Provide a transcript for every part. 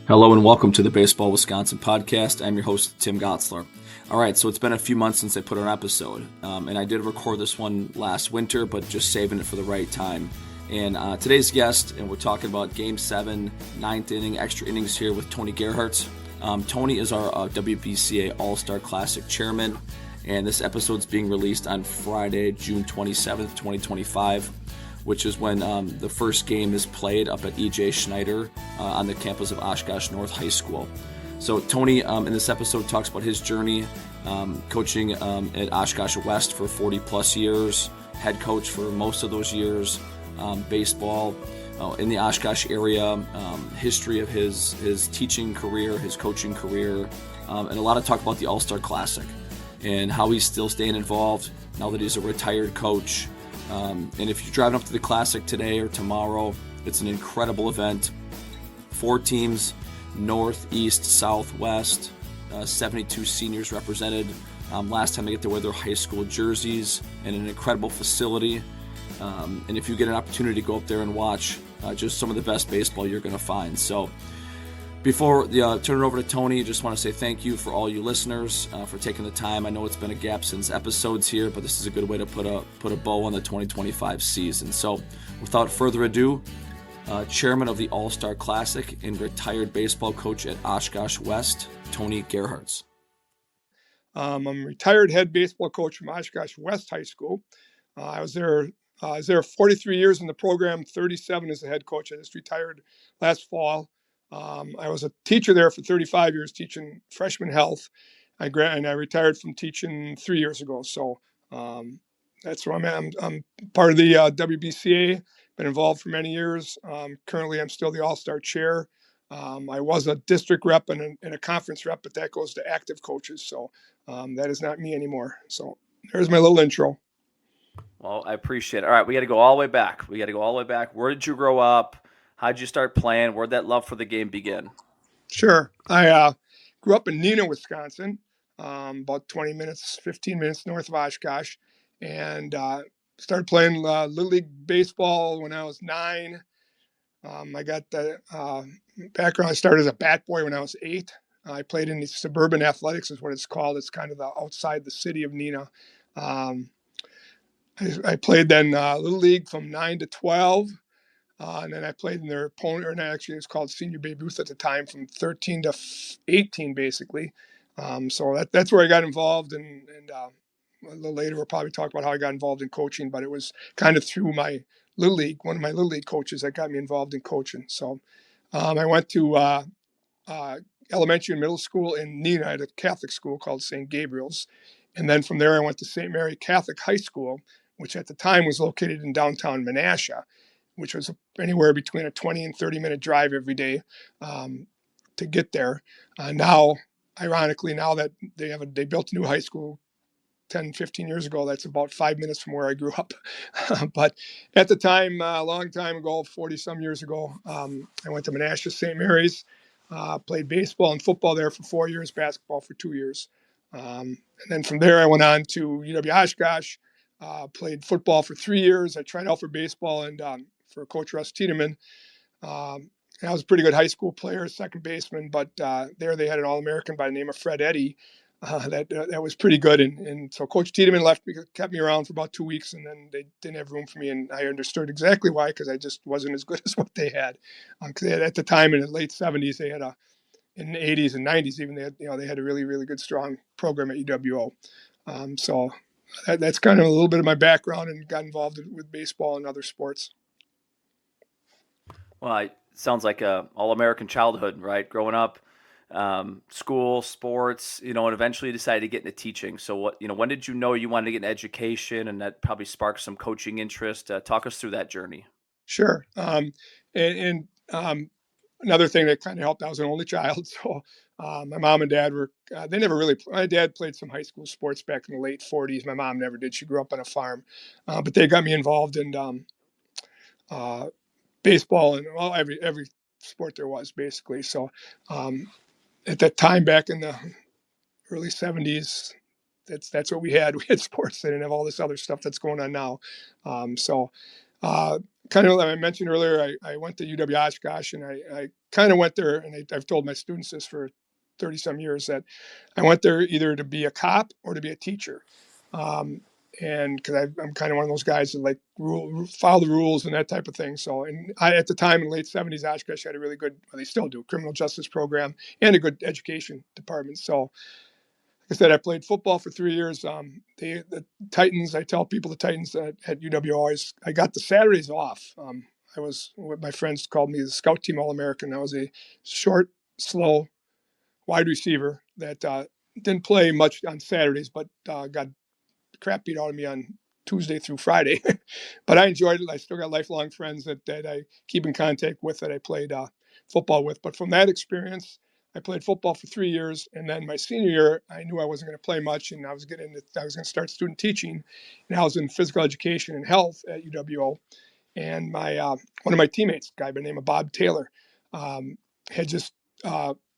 Hello and welcome to the Baseball Wisconsin podcast. I'm your host, Tim Gotzler. All right, so it's been a few months since I put an episode, and I did record this one last winter, but just saving it for the right time. And today's guest, and we're talking about Game 7, 9th inning, extra innings here with Tony Gerharz. Tony is our WBCA All-Star Classic chairman, and this episode's being released on Friday, June 27th, 2025. Which is when the first game is played up at E.J. Schneider on the campus of Oshkosh North High School. So Tony, in this episode, talks about his journey coaching at Oshkosh West for 40 plus years, head coach for most of those years, baseball in the Oshkosh area, history of his teaching career, his coaching career, and a lot of talk about the All-Star Classic and how he's still staying involved now that he's a retired coach. And if you're driving up to the Classic today or tomorrow, it's an incredible event. 4 teams, North, East, South, West, 72 seniors represented. Last time they get to wear their high school jerseys in an incredible facility. And if you get an opportunity to go up there and watch just some of the best baseball you're going to find. So before turn it over to Tony, just want to say thank you for all you listeners for taking the time. I know it's been a gap since episodes here, but this is a good way to put a bow on the 2025 season. So without further ado, chairman of the All-Star Classic and retired baseball coach at Oshkosh West, Tony Gerharz. I'm a retired head baseball coach from Oshkosh West High School. I was there 43 years in the program, 37 as a head coach. I just retired last fall. I was a teacher there for 35 years, teaching freshman health. And I retired from teaching 3 years ago. So that's where I'm at. I'm part of the WBCA, been involved for many years. Currently, I'm still the All-Star chair. I was a district rep and a conference rep, but that goes to active coaches. So that is not me anymore. So there's my little intro. Well, I appreciate it. All right, we got to go all the way back. Where did you grow up? How did you start playing? Where'd that love for the game begin? Sure. I grew up in Neenah, Wisconsin, about 15 minutes north of Oshkosh, and started playing Little League baseball when I was 9. I got the background. I started as a bat boy when I was 8. I played in the suburban athletics is what it's called. It's kind of outside the city of Neenah. I played then Little League from 9 to 12. And then I played in their opponent, or actually it's called Senior Babe Ruth at the time, from 13 to 18, basically. So that's where I got involved. And a little later, we'll probably talk about how I got involved in coaching, but it was kind of through my Little League, one of my Little League coaches that got me involved in coaching. So I went to elementary and middle school in Neenah at a Catholic school called St. Gabriel's. And then from there, I went to St. Mary Catholic High School, which at the time was located in downtown Menasha, which was anywhere between a 20 and 30-minute drive every day to get there. Now, ironically, now that they built a new high school 10, 15 years ago, that's about 5 minutes from where I grew up. But at the time, a long time ago, 40-some years ago, I went to Menasha St. Mary's, played baseball and football there for 4 years, basketball for 2 years. And then from there, I went on to UW-Oshkosh, played football for 3 years. I tried out for baseball and for Coach Russ Tiedemann. I was a pretty good high school player, second baseman, but there they had an All-American by the name of Fred Eddy that was pretty good. And so Coach Tiedemann kept me around for about 2 weeks, and then they didn't have room for me, and I understood exactly why, because I just wasn't as good as what they had. Because at the time in the late 70s, they had in the 80s and 90s even, they had a really, really good, strong program at UWO. So that's kind of a little bit of my background, and got involved with baseball and other sports. Well, it sounds like a all-American childhood, right? Growing up, school, sports, and eventually you decided to get into teaching. So when did you know you wanted to get an education, and that probably sparked some coaching interest? Talk us through that journey. Sure. And another thing that kind of helped, I was an only child. So my mom and dad my dad played some high school sports back in the late 40s. My mom never did. She grew up on a farm. But they got me involved in baseball and every sport there was, basically. So at that time, back in the early 70s, that's what we had. We had sports. They didn't have all this other stuff that's going on now. So kind of like I mentioned earlier, I went to UW Oshkosh, and I kind of went there, and I've told my students this for 30 some years, that I went there either to be a cop or to be a teacher. Um, and because I'm kind of one of those guys that like follow the rules and that type of thing. So, and at the time in the late 70s, Oshkosh had a really good, well, they still do, criminal justice program and a good education department. So, like I said, I played football for 3 years. The Titans, I tell people the Titans at UW always, I got the Saturdays off. I was, what my friends called me, the scout team All-American. I was a short, slow wide receiver that didn't play much on Saturdays, but got crap beat out of me on Tuesday through Friday. But I enjoyed it. I still got lifelong friends that I keep in contact with, that I played football with. But from that experience, I played football for 3 years, and then my senior year, I knew I wasn't going to play much, and I was going to start student teaching, and I was in physical education and health at UWO. And my one of my teammates, a guy by the name of Bob Taylor, had just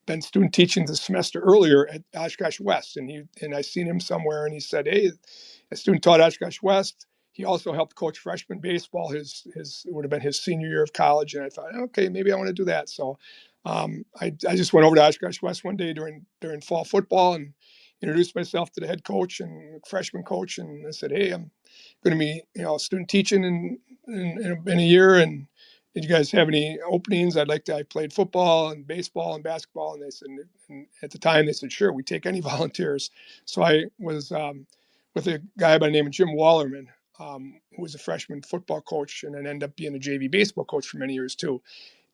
been student teaching the semester earlier at Oshkosh West, and I seen him somewhere, and he said, "Hey, a student taught Oshkosh West. He also helped coach freshman baseball. His it would have been his senior year of college." And I thought, okay, maybe I want to do that. So I just went over to Oshkosh West one day during fall football and introduced myself to the head coach and freshman coach, and I said, "Hey, I'm going to be student teaching in a year, and did you guys have any openings? I played football and baseball and basketball." And they said, and at the time they said, "Sure, we take any volunteers." So I was with a guy by the name of Jim Wallerman, who was a freshman football coach, and then ended up being a JV baseball coach for many years too.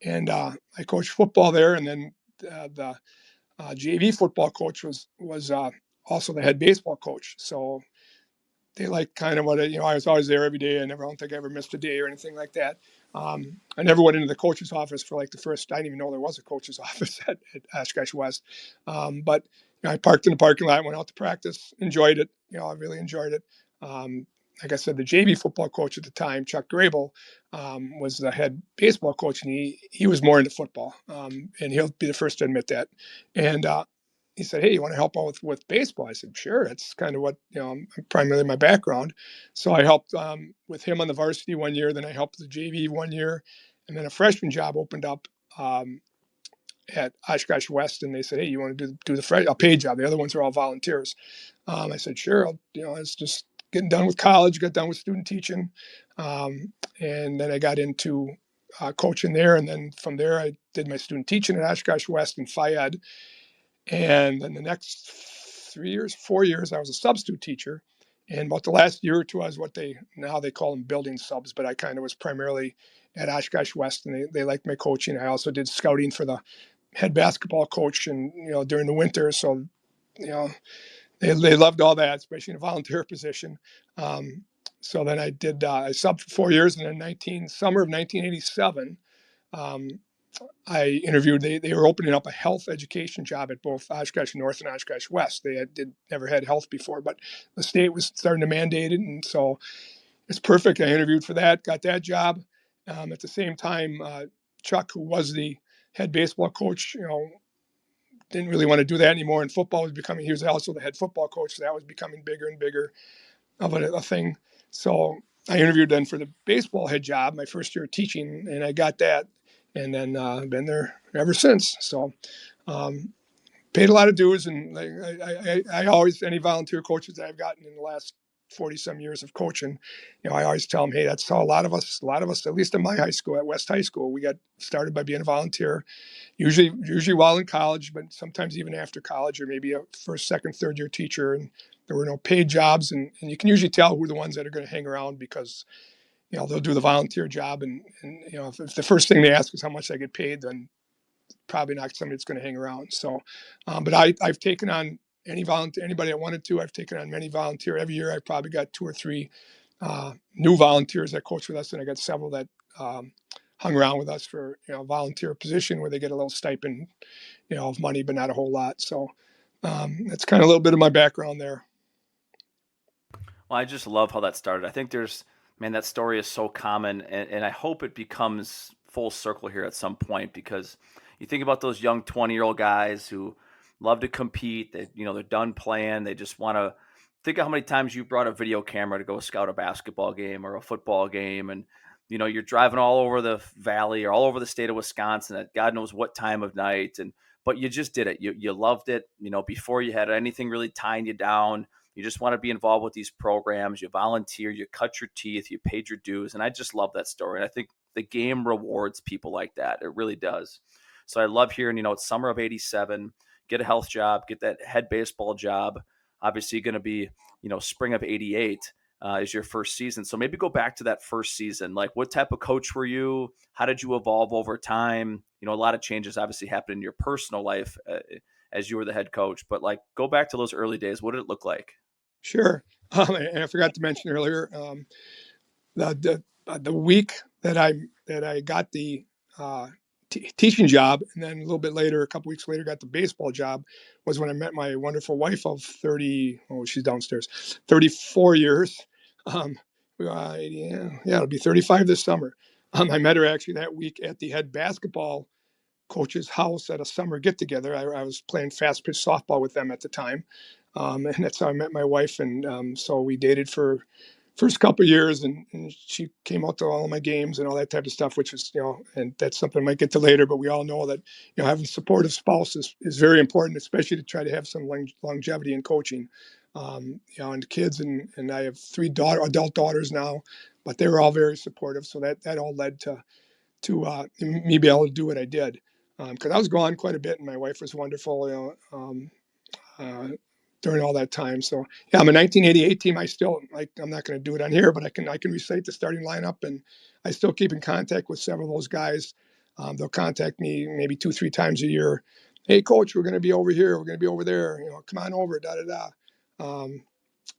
And I coached football there, and then the JV football coach was also the head baseball coach. So they like kind of I was always there every day. I don't think I ever missed a day or anything like that. I never went into the coach's office for like the first, I didn't even know there was a coach's office at Oshkosh West. But I parked in the parking lot, went out to practice, enjoyed it. I really enjoyed it. Like I said, the JV football coach at the time, Chuck Grable, was the head baseball coach, and he was more into football. And he'll be the first to admit that. And he said, "Hey, you want to help out with baseball?" I said, "Sure." That's kind of what, primarily my background. So I helped with him on the varsity one year. Then I helped the JV one year. And then a freshman job opened up at Oshkosh West. And they said, "Hey, you want to do a paid job?" The other ones are all volunteers. I said, "Sure." It's just getting done with college, got done with student teaching. And then I got into coaching there. And then from there, I did my student teaching at Oshkosh West and Fayed. And then the next 4 years, I was a substitute teacher. And about the last year or two, I was what now they call them building subs, but I kind of was primarily at Oshkosh West, and they liked my coaching. I also did scouting for the head basketball coach, and during the winter, so you know they loved all that, especially in a volunteer position. So then I subbed for 4 years, and then summer of 1987. I interviewed. They were opening up a health education job at both Oshkosh North and Oshkosh West. They never had health before, but the state was starting to mandate it, and so it's perfect. I interviewed for that, got that job. At the same time, Chuck, who was the head baseball coach, didn't really want to do that anymore. And football was becoming. He was also the head football coach, so that was becoming bigger and bigger of a thing. So I interviewed then for the baseball head job my first year teaching, and I got that. And then been there ever since. So paid a lot of dues, and I always, any volunteer coaches that I've gotten in the last 40 some years of coaching, I always tell them, hey, that's how a lot of us, at least in my high school, at West High School, we got started by being a volunteer, usually while in college, but sometimes even after college, or maybe a first, second, third year teacher, and there were no paid jobs, and you can usually tell who are the ones that are going to hang around because they'll do the volunteer job, and if the first thing they ask is how much I get paid, then probably not somebody that's going to hang around. So, but I've taken on anybody I wanted to. I've taken on many volunteer every year. I've probably got 2 or 3 new volunteers that coach with us, and I got several that hung around with us for volunteer position where they get a little stipend, of money, but not a whole lot. So that's kind of a little bit of my background there. Well, I just love how that started. I think that story is so common, and I hope it becomes full circle here at some point, because you think about those young 20-year-old guys who love to compete. They're done playing. They just want to think of how many times you brought a video camera to go scout a basketball game or a football game, and you're driving all over the valley or all over the state of Wisconsin at God knows what time of night. But you just did it. You loved it, before you had anything really tying you down. You just want to be involved with these programs. You volunteer, you cut your teeth, you paid your dues. And I just love that story. And I think the game rewards people like that. It really does. So I love hearing, it's summer of 87, get a health job, get that head baseball job. Obviously going to be, spring of 88 is your first season. So maybe go back to that first season. Like, what type of coach were you? How did you evolve over time? A lot of changes obviously happened in your personal life as you were the head coach, but like, go back to those early days. What did it look like? Sure. And I forgot to mention earlier, the week that I got the teaching job, and then a little bit later, a couple weeks later, got the baseball job, was when I met my wonderful wife of 30. Oh, she's downstairs. 34 years. 80, yeah, it'll be 35 this summer. I met her actually that week at the head basketball coach's house at a summer get together. I was playing fast pitch softball with them at the time. And that's how I met my wife. And so we dated for first couple of years, and she came out to all of my games and all that type of stuff, which is, and that's something I might get to later, but we all know that, having a supportive spouse is very important, especially to try to have some longevity in coaching. And the kids, and I have 3 adult daughters now, but they were all very supportive. So that all led to me be able to do what I did. Because I was gone quite a bit, and my wife was wonderful, during all that time. So yeah, I'm a 1988 team. I'm not going to do it on here, but I can recite the starting lineup, and I still keep in contact with several of those guys. They'll contact me maybe 2-3 times a year. Hey, coach, we're going to be over here. We're going to be over there. Come on over. Da da da.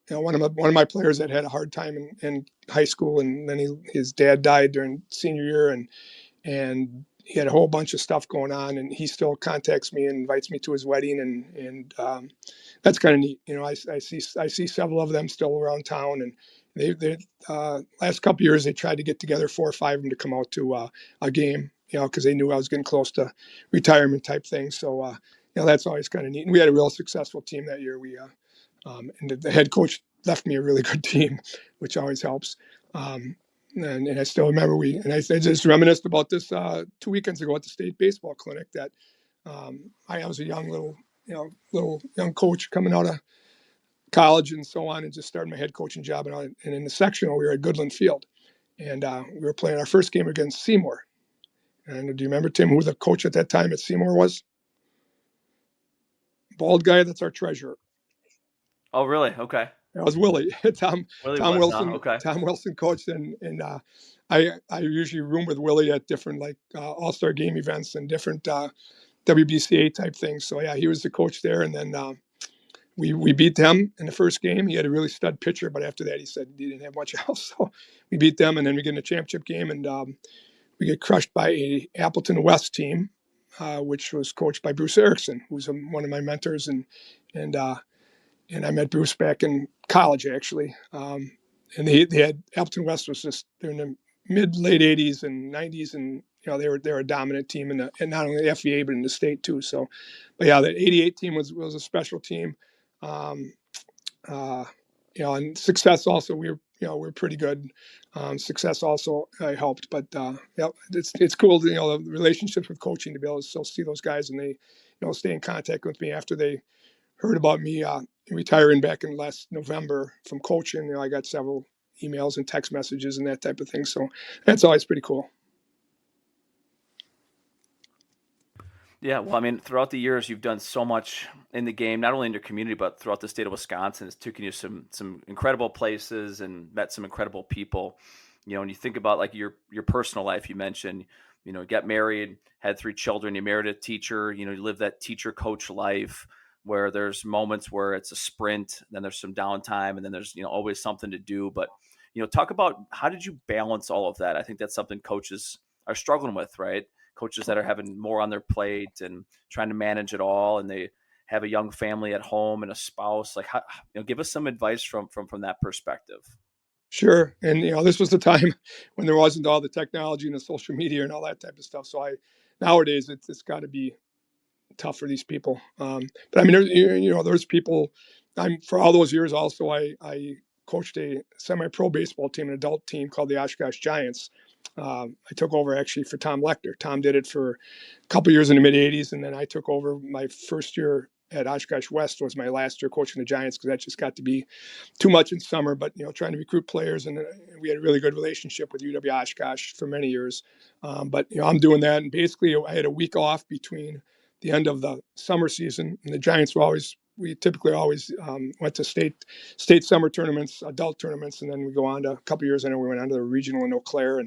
One of my players that had a hard time in high school, and then his dad died during senior year, and he had a whole bunch of stuff going on, and he still contacts me and invites me to his wedding, and that's kind of neat. I see several of them still around town, and they last couple of years they tried to get together 4 or 5 of them to come out to a game, because they knew I was getting close to retirement type thing. So that's always kind of neat. And we had a real successful team that year. And the head coach left me a really good team, which always helps. And I still remember I just reminisced about this 2 weekends ago at the state baseball clinic that I was a young little young coach coming out of college and so on, and just started my head coaching job. And in the sectional, we were at Goodland Field, and we were playing our first game against Seymour. And do you remember, Tim, who the coach at that time at Seymour was? Bald guy, that's our treasurer. Oh, really? Okay. That was Willie. Tom Wilson. Okay. Tom Wilson coached, and I usually room with Willie at different All-Star game events and different WBCA type things. So yeah, he was the coach there, and then we beat them in the first game. He had a really stud pitcher, but after that he said he didn't have much else. So we beat them, and then we get in a championship game, and we get crushed by a Appleton West team, which was coached by Bruce Erickson, who's one of my mentors, and I met Bruce back in college, actually. And they had Appleton West was just, they're in the late 80s and 90s, and they were a dominant team and not only the FVA but in the state too. So, but yeah, that 88 team was a special team. And success also, we're pretty good. Success also helped, but it's cool to, the relationships with coaching, to be able to still see those guys, and they stay in contact with me after they heard about me retiring back in last November from coaching. I got several emails and text messages and that type of thing. So that's always pretty cool. Yeah, well, I mean, throughout the years, you've done so much in the game, not only in your community, but throughout the state of Wisconsin. It's taken you some incredible places and met some incredible people. When you think about like your personal life, you mentioned, you got married, had 3 children, you married a teacher, you live that teacher coach life where there's moments where it's a sprint, then there's some downtime, and then there's, always something to do. But, talk about how did you balance all of that? I think that's something coaches are struggling with, right? Coaches that are having more on their plate and trying to manage it all, and they have a young family at home and a spouse. Like, how, give us some advice from that perspective. Sure. And, this was the time when there wasn't all the technology and the social media and all that type of stuff. So nowadays it's got to be tough for these people. But I mean, there's people. For all those years also, I coached a semi-pro baseball team, an adult team called the Oshkosh Giants, I took over actually for Tom Lecter. Tom did it for a couple years in the mid 80s, and then I took over my first year at Oshkosh West was my last year coaching the Giants because that just got to be too much in summer. But trying to recruit players, and we had a really good relationship with UW Oshkosh for many years. But I'm doing that, and basically I had a week off between the end of the summer season, and the Giants we typically always went to state summer tournaments, adult tournaments, and then we go on to a couple years. I know we went on to the regional in Eau Claire,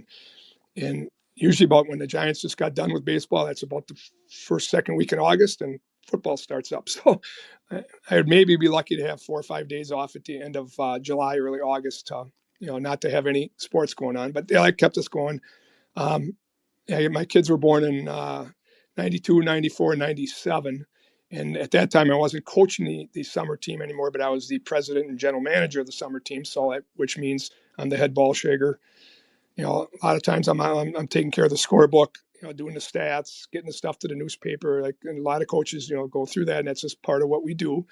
and usually about when the Giants just got done with baseball, that's about the second week in August, and football starts up. So I would maybe be lucky to have 4 or 5 days off at the end of July, early August, to not to have any sports going on. But that kept us going. My kids were born in 92, 94, 97. And at that time, I wasn't coaching the summer team anymore, but I was the president and general manager of the summer team. So, which means I'm the head ball shaker. A lot of times I'm taking care of the scorebook, doing the stats, getting the stuff to the newspaper. And a lot of coaches, go through that, and that's just part of what we do.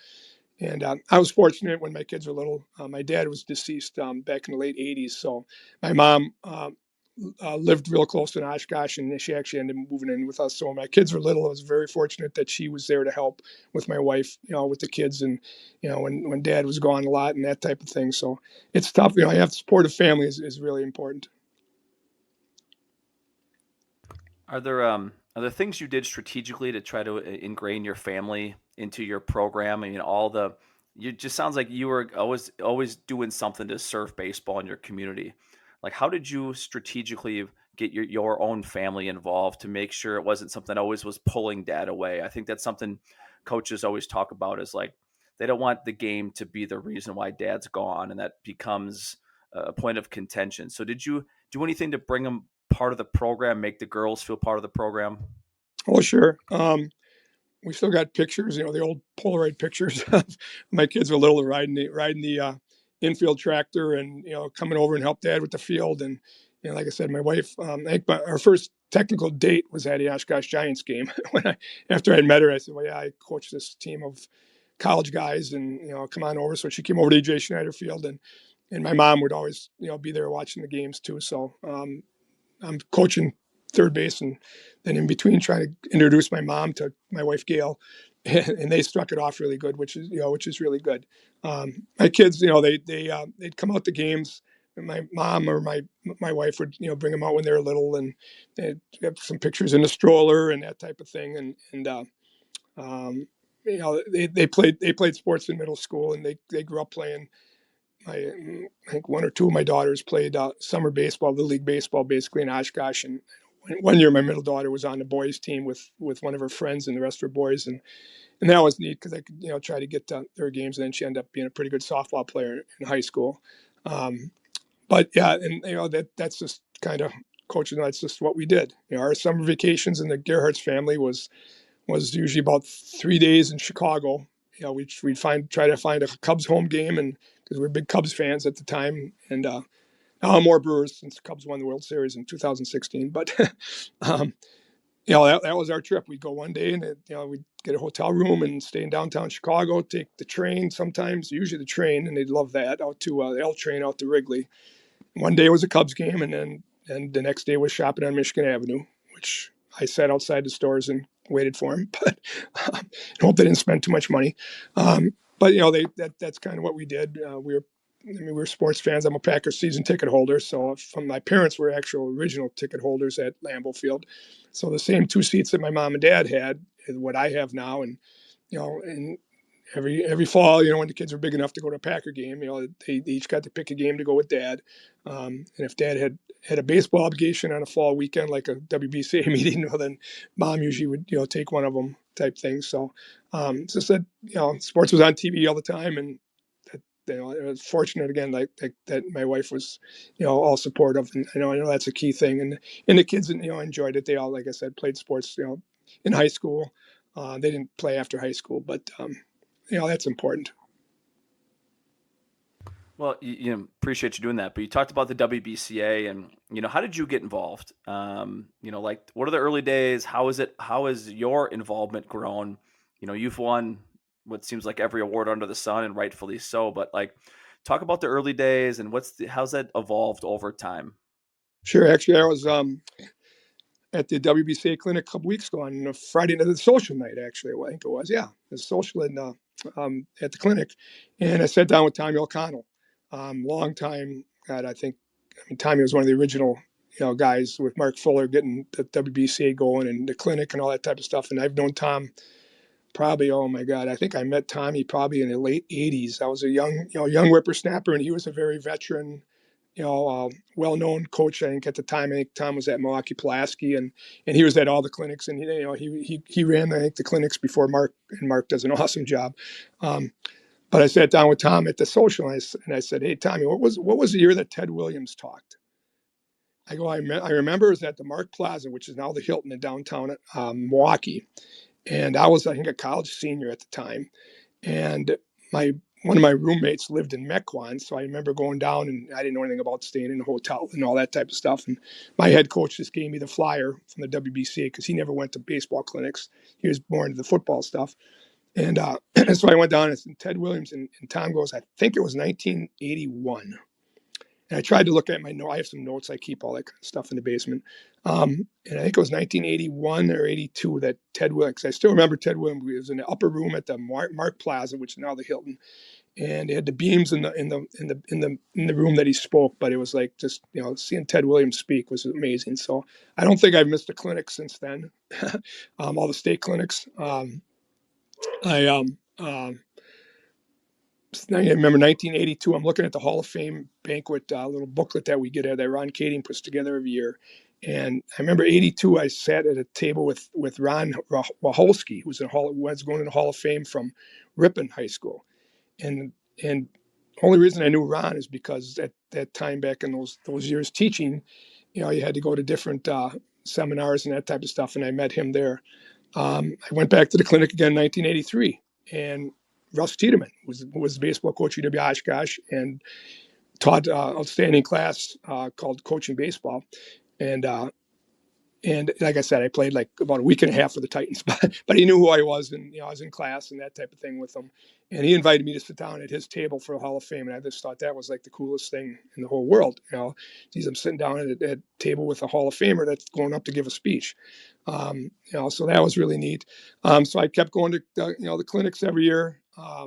And I was fortunate when my kids were little. My dad was deceased back in the late 80s. So my mom lived real close to Oshkosh, and she actually ended up moving in with us. So when my kids were little, I was very fortunate that she was there to help with my wife, with the kids, and when Dad was gone a lot and that type of thing. So it's tough. I have supportive family is really important. Are there things you did strategically to try to ingrain your family into your program? I mean, it just sounds like you were always doing something to serve baseball in your community. Like, how did you strategically get your own family involved to make sure it wasn't something that always was pulling Dad away? I think that's something coaches always talk about, is like they don't want the game to be the reason why Dad's gone, and that becomes a point of contention. So did you do anything to bring them part of the program, make the girls feel part of the program? Oh, sure. We still got pictures, the old Polaroid pictures of my kids were little, riding the infield tractor, and coming over and help Dad with the field. And like I said, my wife, I think our first technical date was at the Oshkosh Giants game. After I met her, I said, "Well, yeah, I coach this team of college guys, and come on over." So she came over to AJ Schneider Field, and my mom would always be there watching the games too. So I'm coaching third base, and then in between trying to introduce my mom to my wife Gail, and they struck it off really good, which is really good. My kids, they'd come out to games. And my mom or my wife would bring them out when they were little, and they'd have some pictures in a stroller and that type of thing. They played sports in middle school, and they grew up playing. I think one or two of my daughters played summer baseball, little league baseball, basically in Oshkosh. And one year, my middle daughter was on the boys' team with one of her friends, and the rest were boys. And that was neat because I could try to get to their games. And then she ended up being a pretty good softball player in high school. But yeah, and that's just kind of coaching. That's just what we did. Our summer vacations in the Gerharz family was usually about 3 days in Chicago. We'd try to find a Cubs home game, and because we're big Cubs fans at the time, and now I'm more Brewers since the Cubs won the World Series in 2016. But that was our trip. We'd go one day, and we'd get a hotel room and stay in downtown Chicago. Take the train sometimes, usually the train, and they'd love that, out to the L train out to Wrigley. One day was a Cubs game, and the next day was shopping on Michigan Avenue, which I sat outside the stores and waited for him, but I hope they didn't spend too much money. But that's kind of what we did. We were sports fans. I'm a Packers season ticket holder, so my parents were actual original ticket holders at Lambeau Field. So the same 2 seats that my mom and dad had is what I have now. And and every fall, when the kids were big enough to go to a Packer game, they each got to pick a game to go with Dad. And if Dad had a baseball obligation on a fall weekend, like a WBCA meeting, then Mom usually would take one of them, type thing. So it's just that sports was on TV all the time, and I was fortunate again, like that my wife was all supportive, and I know that's a key thing, and the kids enjoyed it. They all, like I said, played sports in high school. They didn't play after high school, but that's important. Well, appreciate you doing that. But you talked about the WBCA, and how did you get involved? Like, what are the early days? How has your involvement grown? You've won what seems like every award under the sun, and rightfully so. But like, talk about the early days and how's that evolved over time? Sure. Actually, I was at the WBCA clinic a couple weeks ago on a Friday night, the social night, actually, I think it was. Yeah, the social at the clinic. And I sat down with Tommy O'Connell. Long time, God, Tommy was one of the original, guys with Mark Fuller getting the WBCA going and the clinic and all that type of stuff. And I've known Tom probably, oh my God, I think I met Tommy probably in the late 80s. I was a young whippersnapper, and he was a very veteran, well-known coach. I think at the time, I think Tom was at Milwaukee Pulaski, and he was at all the clinics, and he ran, I think, the clinics before Mark, and Mark does an awesome job. But I sat down with Tom at the social, and I said, "Hey, Tommy, what was the year that Ted Williams talked?" I go, I remember it was at the Mark Plaza, which is now the Hilton in downtown Milwaukee, and I was, I think, a college senior at the time, and one of my roommates lived in Mequon, so I remember going down, and I didn't know anything about staying in a hotel and all that type of stuff. And my head coach just gave me the flyer from the WBCA because he never went to baseball clinics. He was more into the football stuff. And so I went down and said, Ted Williams, and Tom goes, I think it was 1981. And I tried to look at my note. I have some notes. I keep all that kind of stuff in the basement. And I think it was 1981 or 82 that Ted Williams, I still remember Ted Williams. He was in the upper room at the Mark Plaza, which is now the Hilton. And they had the beams in the room that he spoke, but it was like just, seeing Ted Williams speak was amazing. So I don't think I've missed a clinic since then. All the state clinics. I remember 1982. I'm looking at the Hall of Fame banquet, little booklet that we get that Ron Kading puts together every year. And I remember 82. I sat at a table with Ron Waholski, who was going to the Hall of Fame from Ripon High School. And only reason I knew Ron is because at that time back in those years teaching, you had to go to different seminars and that type of stuff. And I met him there. I went back to the clinic again in 1983, and Russ Tiedemann was the baseball coach at Oshkosh and taught outstanding class called Coaching Baseball. And like I said, I played like about a week and a half for the Titans, but he knew who I was, and I was in class and that type of thing with him. And he invited me to sit down at his table for a Hall of Fame, and I just thought that was like the coolest thing in the whole world. Geez, I'm sitting down at a table with a Hall of Famer that's going up to give a speech. So that was really neat. So I kept going to the clinics every year. I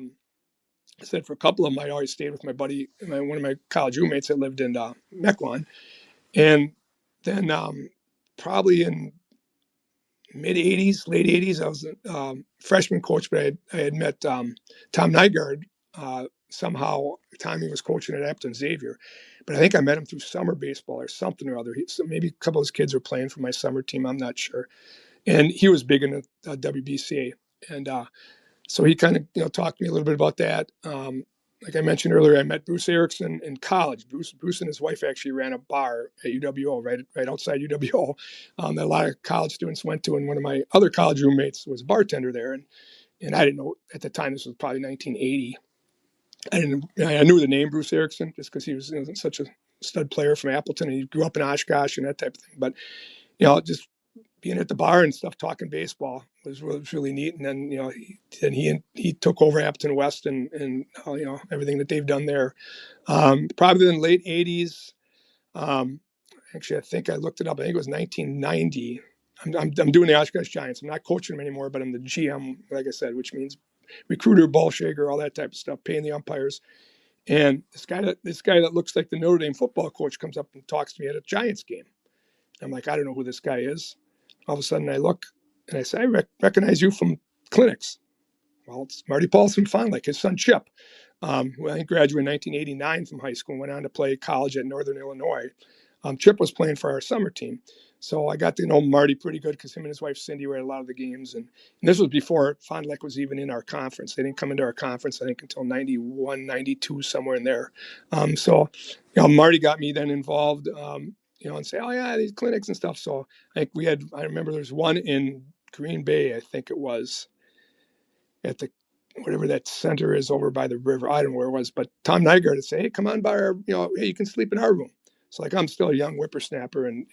said for a couple of them, I always stayed with my buddy, one of my college roommates that lived in Mequon. And then probably in late 80s, I was a freshman coach, but I had met Tom Nygaard. Somehow, Tommy was coaching at Upton Xavier. But I think I met him through summer baseball or something or other. Maybe a couple of his kids were playing for my summer team. I'm not sure. And he was big in the WBCA. And so he kind of talked to me a little bit about that. Like I mentioned earlier, I met Bruce Erickson in college. Bruce and his wife actually ran a bar at UWO, right outside UWO, that a lot of college students went to. And one of my other college roommates was a bartender there. And I didn't know at the time, this was probably 1980. I knew the name Bruce Erickson just because he was such a stud player from Appleton, and he grew up in Oshkosh and that type of thing. But just being at the bar and stuff, talking baseball was really neat. And then he took over Appleton West and everything that they've done there. Probably in the late 80s. Actually, I think I looked it up. I think it was 1990. I'm doing the Oshkosh Giants. I'm not coaching them anymore, but I'm the GM, like I said, which means recruiter, ball shaker, all that type of stuff, paying the umpires. And this guy that looks like the Notre Dame football coach comes up and talks to me at a Giants game. I'm like, I don't know who this guy is. All of a sudden I look and I say, I recognize you from clinics. Well, it's Marty Paulson Fond, like his son Chip. Who I think graduated in 1989 from high school and went on to play college at Northern Illinois. Chip was playing for our summer team. So I got to know Marty pretty good because him and his wife Cindy were at a lot of the games. And this was before Fond du Lac was even in our conference. They didn't come into our conference, I think, until 91, 92, somewhere in there. So Marty got me then involved, and say, oh, yeah, these clinics and stuff. So I remember there's one in Green Bay, I think it was, at the whatever that center is over by the river. I don't know where it was, but Tom Nygaard would say, hey, come on by our, hey, you can sleep in our room. So like I'm still a young whippersnapper in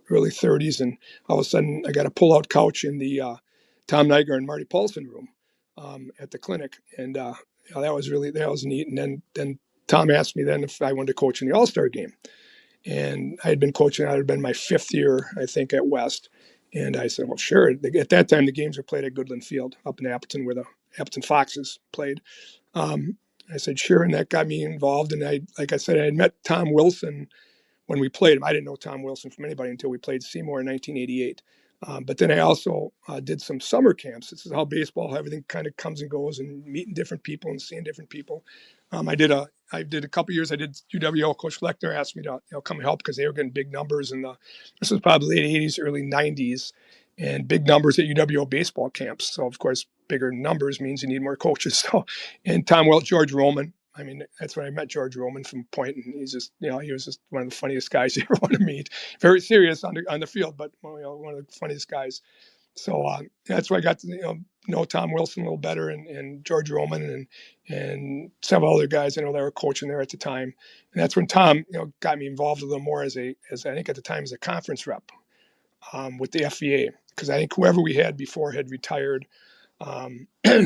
early 30s, and all of a sudden I got a pull-out couch in the Tom Nygaard and Marty Paulson room at the clinic, and that was neat. And then Tom asked me then if I wanted to coach in the All-Star game, And I had been coaching. It had been my 5th year, I think, at West. And I said, well, sure. At that time, the games were played at Goodland Field up in Appleton, where the Appleton Foxes played. I said, sure. And that got me involved. And like I said, I had met Tom Wilson when we played him. I didn't know Tom Wilson from anybody until we played Seymour in 1988. But then I also did some summer camps. This is how baseball, everything kind of comes and goes, and meeting different people and seeing different people. I did a couple years. I did UWO. Coach Fleckner asked me to come help because they were getting big numbers. And this was probably late 80s, early 90s, and big numbers at UWO baseball camps. So of course, bigger numbers means you need more coaches. So, and George Roman. I mean, that's when I met George Roman from Point, and he's just, he was just one of the funniest guys you ever want to meet. Very serious on the field, but one of the funniest guys. So that's where I got to know Tom Wilson a little better, and George Roman, and several other guys I know that were coaching there at the time. And that's when Tom got me involved a little more as I think at the time as a conference rep with the FVA, because I think whoever we had before had retired.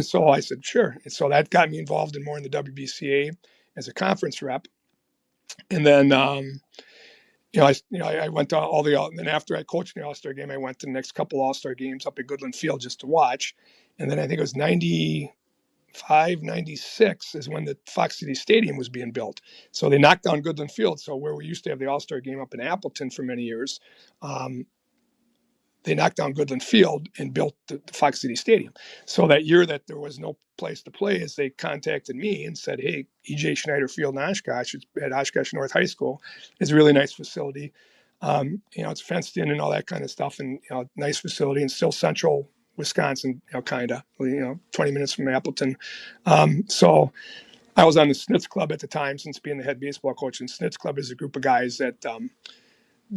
So I said, sure. And so that got me involved in more in the WBCA as a conference rep. And then, I went to and then after I coached in the All-Star game, I went to the next couple All-Star games up at Goodland Field just to watch. And then I think it was 95, 96 is when the Fox City Stadium was being built. So they knocked down Goodland Field. So where we used to have the All-Star game up in Appleton for many years, they knocked down Goodland Field and built the Fox City Stadium. So that year that there was no place to play, is they contacted me and said, hey, E.J. Schneider Field in Oshkosh, at Oshkosh North High School, is a really nice facility. It's fenced in and all that kind of stuff, and nice facility, and still central Wisconsin, kind of, 20 minutes from Appleton. So I was on the Snitz Club at the time, since being the head baseball coach. And Snitz Club is a group of guys that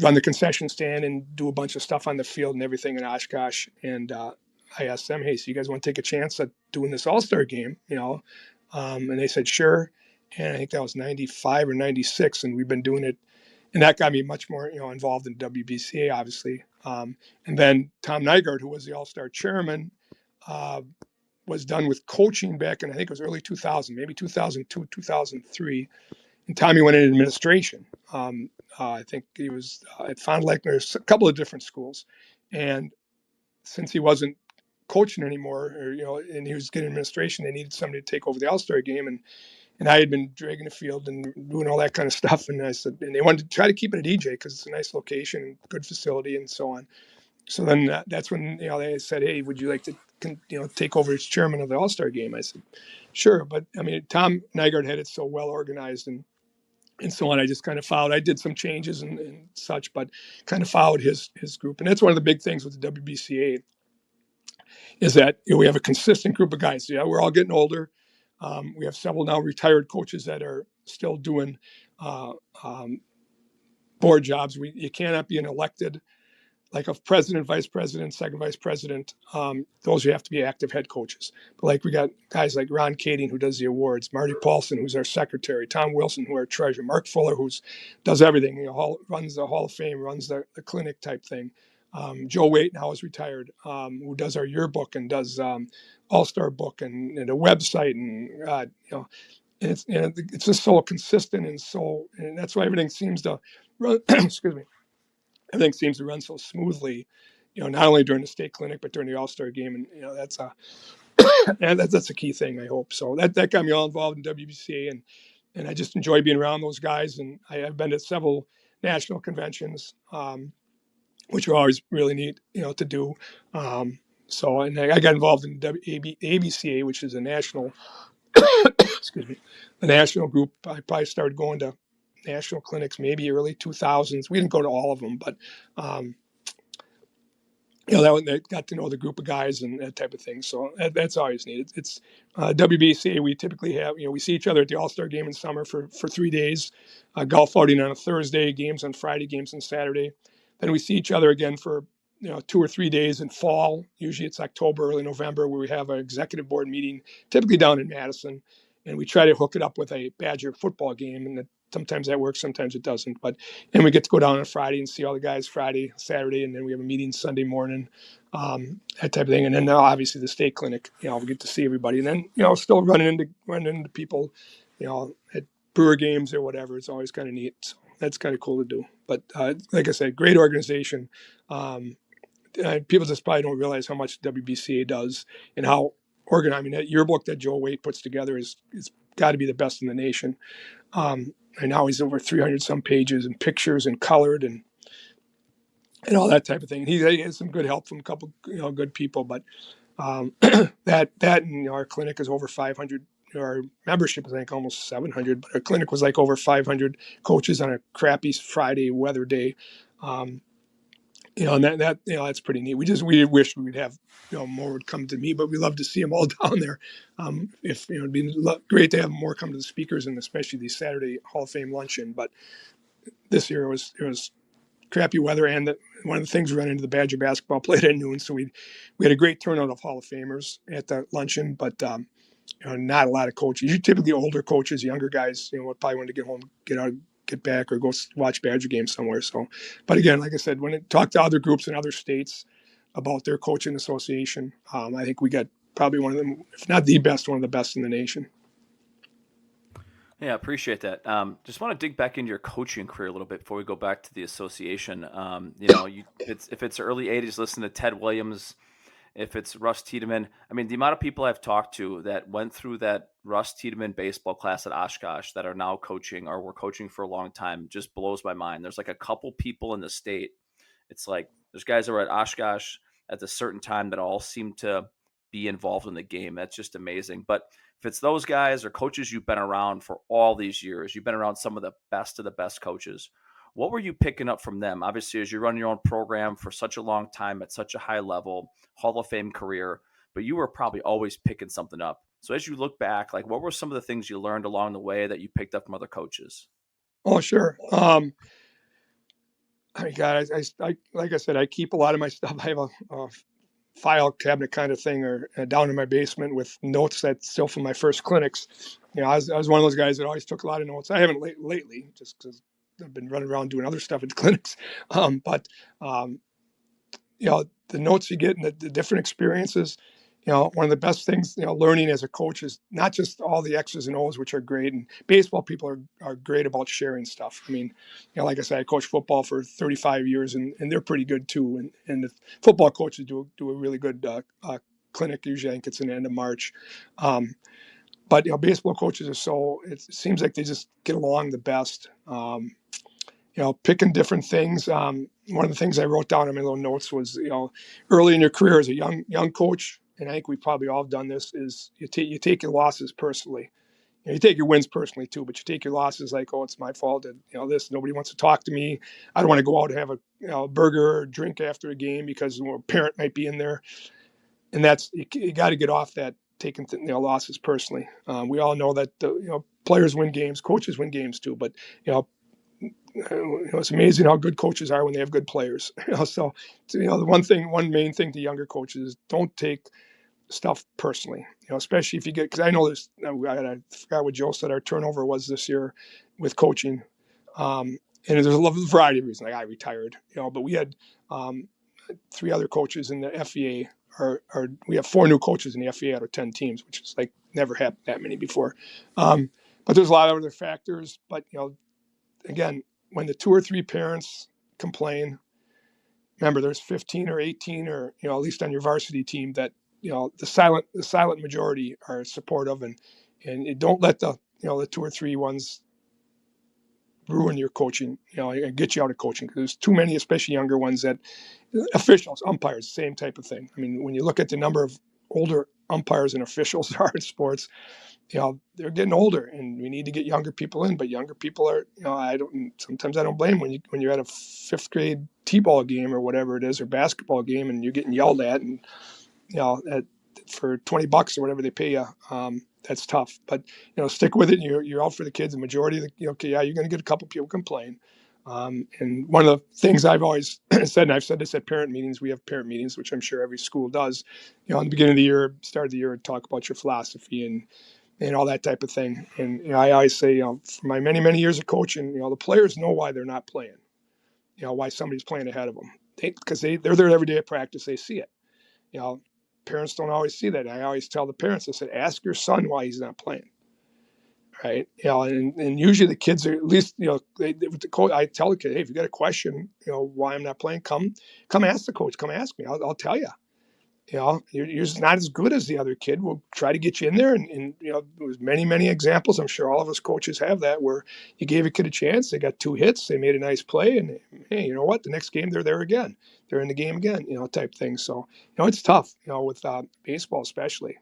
run the concession stand and do a bunch of stuff on the field and everything in Oshkosh. And I asked them, hey, so you guys want to take a chance at doing this All-Star game? And they said, sure. And I think that was 95 or 96. And we've been doing it. And that got me much more, involved in WBCA, obviously. And then Tom Nygaard, who was the All-Star chairman, was done with coaching back in, I think it was early 2000, maybe 2002, 2003. And Tommy went into administration. I think he was at Fond du Lac. There's a couple of different schools. And since he wasn't coaching anymore, and he was getting administration, they needed somebody to take over the All-Star game. And I had been dragging the field and doing all that kind of stuff. And I said, and they wanted to try to keep it at EJ because it's a nice location, good facility, and so on. So then that's when, they said, hey, would you like to, take over as chairman of the All-Star game? I said, sure. But I mean, Tom Nygaard had it so well organized and so on. I just kind of followed. I did some changes and such, but kind of followed his group. And that's one of the big things with the WBCA is that we have a consistent group of guys. Yeah, we're all getting older. We have several now retired coaches that are still doing board jobs. You cannot be an elected, like a president, vice president, second vice president. Those you have to be active head coaches. But like we got guys like Ron Kading, who does the awards, Marty Paulson, who's our secretary, Tom Wilson, who our treasurer, Mark Fuller, does everything. Runs the Hall of Fame, runs the clinic type thing. Joe Waite now is retired, who does our yearbook and does All-Star book and a website, and it's just so consistent and that's why everything seems to run. Excuse me. Everything seems to run so smoothly, not only during the state clinic but during the All-Star game, and that's a key thing. I hope so. That got me all involved in WBCA, and I just enjoy being around those guys. And I've been to several national conventions, which are always really neat, to do. So, and I got involved in ABCA, which is a national, excuse me, the national group. I probably started going to national clinics maybe early 2000s. We didn't go to all of them, but that got to know the group of guys and that type of thing. So that's always neat. It's WBCA. We typically have, we see each other at the All-Star game in summer for 3 days, golf outing on a Thursday, games on Friday, games on Saturday. Then we see each other again for 2 or 3 days in fall. Usually it's October, early November, where we have an executive board meeting, typically down in Madison, and we try to hook it up with a Badger football game. And sometimes that works, sometimes it doesn't. And we get to go down on Friday and see all the guys Friday, Saturday, and then we have a meeting Sunday morning, that type of thing. And then obviously the state clinic, we get to see everybody. And then, still running into people, at Brewer games or whatever. It's always kind of neat. So that's kind of cool to do. But like I said, great organization. People just probably don't realize how much WBCA does and how organized. I mean, that yearbook that Joe Waite puts together is got to be the best in the nation. And now he's over 300 some pages and pictures and colored and all that type of thing. He has some good help from a couple good people, but that and our clinic is over 500. Our membership is like almost 700, but our clinic was like over 500 coaches on a crappy Friday weather day. And that that's pretty neat. We wish we would have more would come to me, but we love to see them all down there. If it'd be great to have more come to the speakers, and especially the Saturday Hall of Fame luncheon. But this year it was crappy weather, and one of the things we ran into, the Badger basketball played at noon, so we had a great turnout of Hall of Famers at the luncheon, but not a lot of coaches. Typically older coaches, younger guys, probably want to get home, get back, or go watch Badger games somewhere. So, but again, like I said, when I talk to other groups in other states about their coaching association, I think we got probably one of them, if not the best, one of the best in the nation. Yeah, appreciate that. Just want to dig back into your coaching career a little bit before we go back to the association. If it's early 80s, listen to Ted Williams. If it's Russ Tiedemann, I mean, the amount of people I've talked to that went through that Russ Tiedemann baseball class at Oshkosh that are now coaching or were coaching for a long time just blows my mind. There's like a couple people in the state. It's like there's guys that were at Oshkosh at a certain time that all seem to be involved in the game. That's just amazing. But if it's those guys or coaches you've been around for all these years, you've been around some of the best coaches. What were you picking up from them? Obviously, as you run your own program for such a long time at such a high level, Hall of Fame career, but you were probably always picking something up. So as you look back, like what were some of the things you learned along the way that you picked up from other coaches? Oh, sure. I mean, God, I like I said, I keep a lot of my stuff. I have a file cabinet kind of thing, or down in my basement with notes that's still from my first clinics. I was one of those guys that always took a lot of notes. I haven't lately, just because I've been running around doing other stuff at the clinics. The notes you get and the different experiences, one of the best things, learning as a coach is not just all the X's and O's, which are great. And baseball people are great about sharing stuff. I mean, like I said, I coached football for 35 years and they're pretty good too. And the football coaches do a really good clinic. Usually I think it's in the end of March. But baseball coaches it seems like they just get along the best. Picking different things. One of the things I wrote down in my little notes was, early in your career as a young coach, and I think we've probably all done this, is you take your losses personally. You take your wins personally too, but you take your losses like, oh, it's my fault, and nobody wants to talk to me. I don't want to go out and have a burger or drink after a game because a parent might be in there, and that's you got to get off that taking losses personally. We all know that players win games, coaches win games too, but it's amazing how good coaches are when they have good players. The one main thing to younger coaches is don't take stuff personally. Especially if you get, because I know this. I forgot what Joe said our turnover was this year with coaching, and there's a variety of reasons. Like I retired, but we had 3 other coaches in the FEA. Or we have 4 new coaches in the FEA out of 10 teams, which is like never happened that many before. But there's a lot of other factors. But again, when the 2 or 3 parents complain, remember there's 15 or 18 or at least on your varsity team that the silent majority are supportive, and you don't let the 2 or 3 ones ruin your coaching, and get you out of coaching, because there's too many, especially younger ones, that officials, umpires, same type of thing. I mean, when you look at the number of older umpires and officials there are in sports, they're getting older, and we need to get younger people in. But younger people are, sometimes I don't blame when you're at a 5th grade t-ball game or whatever it is, or basketball game, and you're getting yelled at, and for $20 or whatever they pay you, that's tough. But stick with it. You're out for the kids. The majority of you're going to get a couple people complain. And one of the things I've always said, and I've said this at parent meetings, we have parent meetings, which I'm sure every school does. In the beginning of the year, start of the year, talk about your philosophy and all that type of thing. And I always say, for my many, many years of coaching, the players know why they're not playing, why somebody's playing ahead of them. Because they're there every day at practice. They see it. Parents don't always see that. I always tell the parents, I said, ask your son why he's not playing. right? And usually the kids are at least, with the coach, I tell the kid, hey, if you got a question, why I'm not playing, come ask the coach, come ask me. I'll tell you. You're just not as good as the other kid. We'll try to get you in there. And there's many examples. I'm sure all of us coaches have that, where you gave a kid a chance. They got 2 hits. They made a nice play. And, hey, you know what? The next game, they're there again. They're in the game again, type thing. So, it's tough, with baseball especially,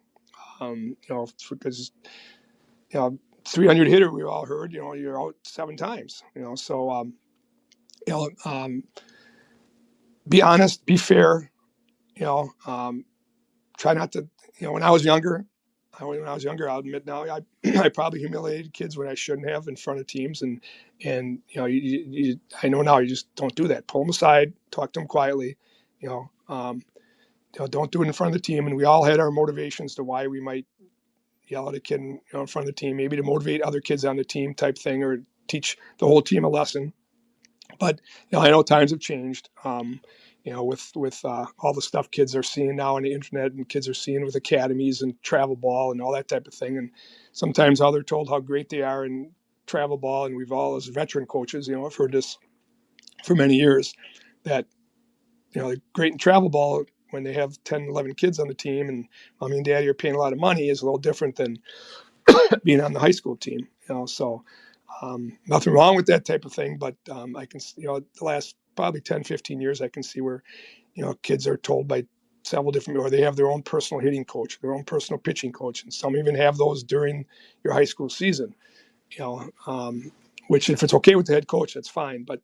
because, 300 hitter, we all heard, you're out 7 times, so, be honest, be fair, try not to, when I was younger, I'll admit now, I probably humiliated kids when I shouldn't have in front of teams. And I know now you just don't do that. Pull them aside, talk to them quietly, don't do it in front of the team. And we all had our motivations to why we might yell at a kid in front of the team, maybe to motivate other kids on the team type thing, or teach the whole team a lesson. But I know times have changed. With all the stuff kids are seeing now on the internet, and kids are seeing with academies and travel ball and all that type of thing. And sometimes how they're told how great they are in travel ball. And we've all, as veteran coaches, I've heard this for many years, that, they're great in travel ball when they have 10, 11 kids on the team, and mommy and daddy are paying a lot of money, is a little different than being on the high school team, so nothing wrong with that type of thing. But I can, the last probably 10, 15 years, I can see where, kids are told by several different, or they have their own personal hitting coach, their own personal pitching coach. And some even have those during your high school season, which if it's okay with the head coach, that's fine. But,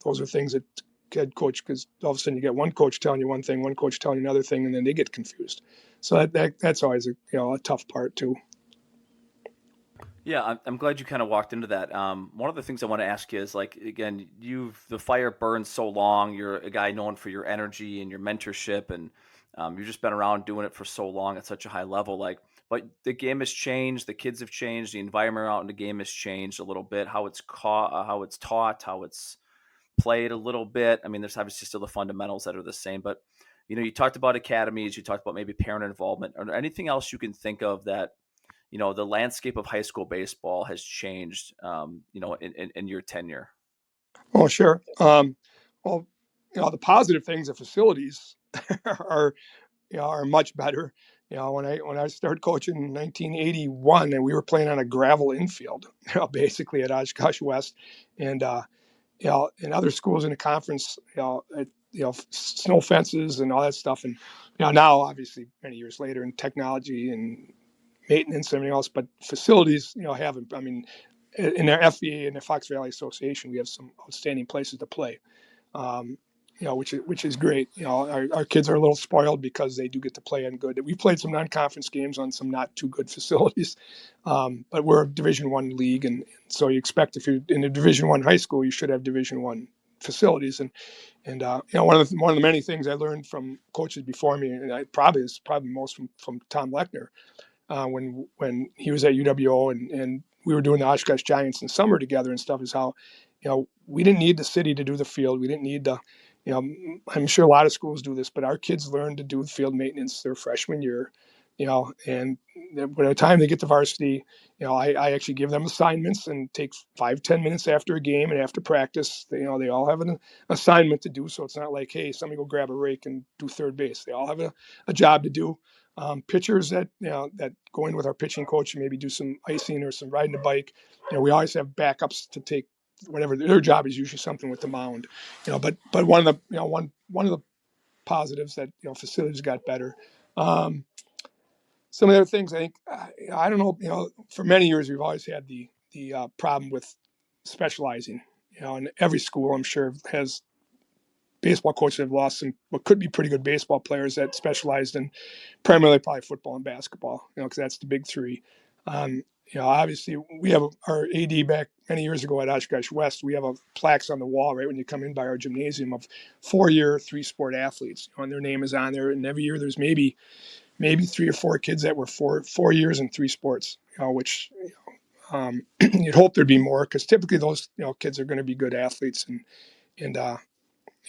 those are things that head coach, because all of a sudden you get one coach telling you one thing, one coach telling you another thing, and then they get confused. So that's always a tough part too. Yeah, I'm glad you kind of walked into that. One of the things I want to ask you is, like, again, the fire burns so long. You're a guy known for your energy and your mentorship, and you've just been around doing it for so long at such a high level. Like, but the game has changed, the kids have changed, the environment out in the game has changed a little bit. How it's how it's taught, how it's played a little bit. I mean, there's obviously still the fundamentals that are the same, but you talked about academies, you talked about maybe parent involvement. Are there anything else you can think of that? The landscape of high school baseball has changed, in your tenure? Oh, sure. Well, the positive things, the facilities are much better. When I started coaching in 1981, and we were playing on a gravel infield, basically at Oshkosh West, and in other schools in the conference, snow fences and all that stuff. And now, obviously, many years later, in technology and maintenance and everything else, but facilities, haven't. I mean, in their FVA and the Fox Valley Association, we have some outstanding places to play, which is great. Our kids are a little spoiled because they do get to play on good. We played some non-conference games on some not too good facilities, but we're a Division I league, and so you expect if you're in a Division I high school, you should have Division I facilities. And one of the many things I learned from coaches before me, and probably most from Tom Lechner. When he was at UWO and we were doing the Oshkosh Giants in summer together and stuff, is how, we didn't need the city to do the field. We didn't need to, I'm sure a lot of schools do this, but our kids learn to do field maintenance their freshman year, and by the time they get to varsity, I actually give them assignments and take 5-10 minutes after a game and after practice. They all have an assignment to do. So it's not like, hey, somebody go grab a rake and do third base. They all have a job to do. Pitchers that go in with our pitching coach and maybe do some icing or some riding a bike. We always have backups to take whatever their job is, usually something with the mound. But one of the positives that facilities got better. Some of the other things, I think, I don't know. For many years we've always had the problem with specializing. And every school, I'm sure, has baseball coaches have lost some what could be pretty good baseball players that specialized in primarily probably football and basketball, because that's the big three. Obviously we have our AD back many years ago at Oshkosh West. We have plaques on the wall right when you come in by our gymnasium of 4-year 3-sport athletes, and their name is on there. And every year there's maybe 3 or 4 kids that were 4 years in 3 sports, which you'd hope there'd be more, because typically those kids are going to be good athletes, and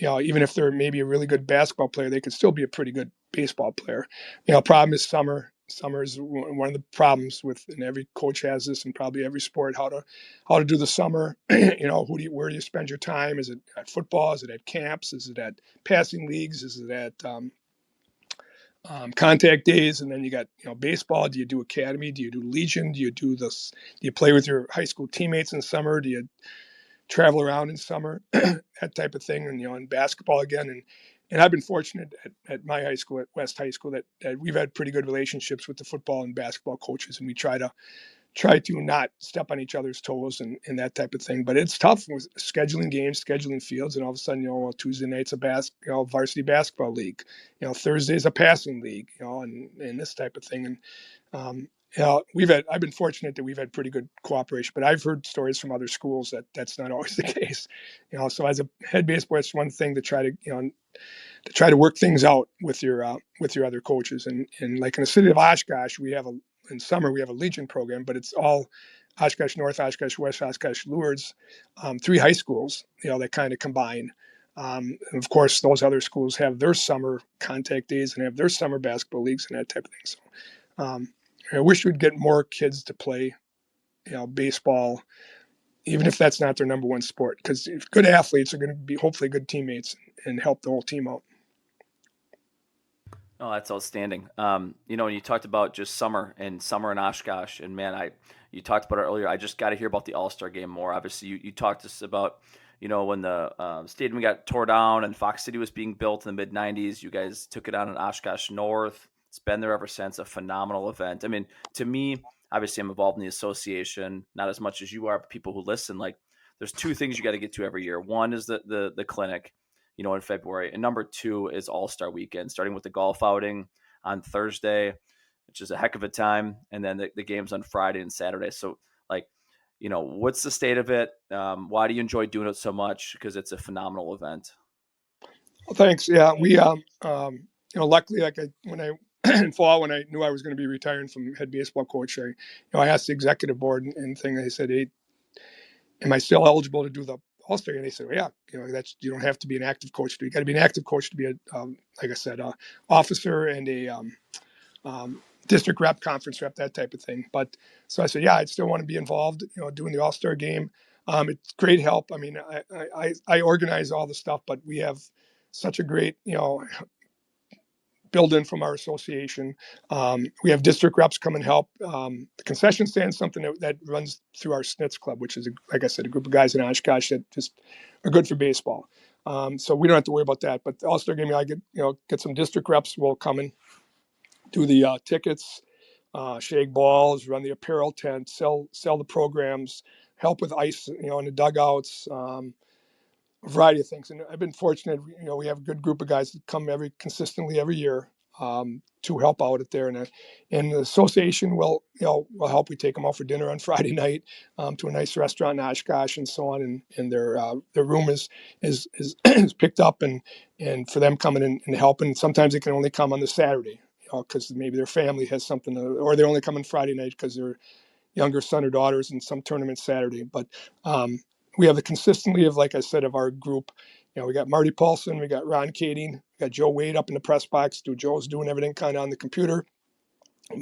even if they're maybe a really good basketball player, they could still be a pretty good baseball player. Problem is summer, Summer is one of the problems and every coach has this, and probably every sport, how to do the summer. Where do you spend your time? Is it at football? Is it at camps? Is it at passing leagues? Is it at contact days? And then you got baseball. Do you do academy? Do you do Legion? Do you do this? Do you play with your high school teammates in summer? Do you travel around in summer? That type of thing. And in basketball again, and I've been fortunate at my high school, at West High School, that we've had pretty good relationships with the football and basketball coaches, and we try to not step on each other's toes and that type of thing. But it's tough with scheduling games, scheduling fields, and all of a sudden, Tuesday night's a varsity basketball league, Thursday's a passing league, and this type of thing. And I've been fortunate that we've had pretty good cooperation, but I've heard stories from other schools that that's not always the case. So as a head baseball, it's one thing to try to work things out with your other coaches. And like in the city of Oshkosh, in summer we have a Legion program, but it's all Oshkosh North, Oshkosh West, Oshkosh Lourdes, 3 high schools, that kind of combine. And of course, those other schools have their summer contact days and have their summer basketball leagues and that type of thing. So I wish we'd get more kids to play, baseball, even if that's not their number one sport, because good athletes are going to be hopefully good teammates and help the whole team out. Oh, that's outstanding. When you talked about just summer in Oshkosh, and man, you talked about it earlier. I just got to hear about the All-Star game more. Obviously, you talked to us about, when the stadium got tore down and Fox City was being built in the mid '90s. You guys took it on in Oshkosh North. It's been there ever since. A phenomenal event. I mean, to me, obviously, I'm involved in the association, not as much as you are, but people who listen, like, there's 2 things you got to get to every year. One is the clinic, in February. And number 2 is All-Star Weekend, starting with the golf outing on Thursday, which is a heck of a time. And then the games on Friday and Saturday. So, what's the state of it? Why do you enjoy doing it so much? Because it's a phenomenal event. Well, thanks. Yeah, we, luckily, in fall, when I knew I was going to be retiring from head baseball coach, I asked the executive board and thing. They said, "Hey, am I still eligible to do the All-Star?" And they said, "Well, yeah, you don't have to be an active coach. You got to be an active coach to be like I said, officer and a district rep, conference rep, that type of thing." But so I said, "Yeah, I'd still want to be involved, doing the All-Star game. It's great help. I mean, I organize all the stuff, but we have such a great, build-in from our association. We have district reps come and help. The concession stand is something that runs through our Snitz Club, which is, like I said, a group of guys in Oshkosh that just are good for baseball. So we don't have to worry about that. But the All-Star game, I get some district reps will come and do the tickets, shake balls, run the apparel tent, sell the programs, help with ice, in the dugouts. A variety of things. And I've been fortunate, we have a good group of guys that come consistently every year to help out at there. And the association will help. We take them out for dinner on Friday night to a nice restaurant in Oshkosh and so on. And their room is is picked up and for them coming in and helping. Sometimes they can only come on the Saturday, because maybe their family has something, or they only come on Friday night because their younger son or daughters in some tournament Saturday. But we have the consistency of, like I said, of our group. We got Marty Paulson, we got Ron Kading, we got Joe Wade up in the press box. Joe's doing everything kind of on the computer.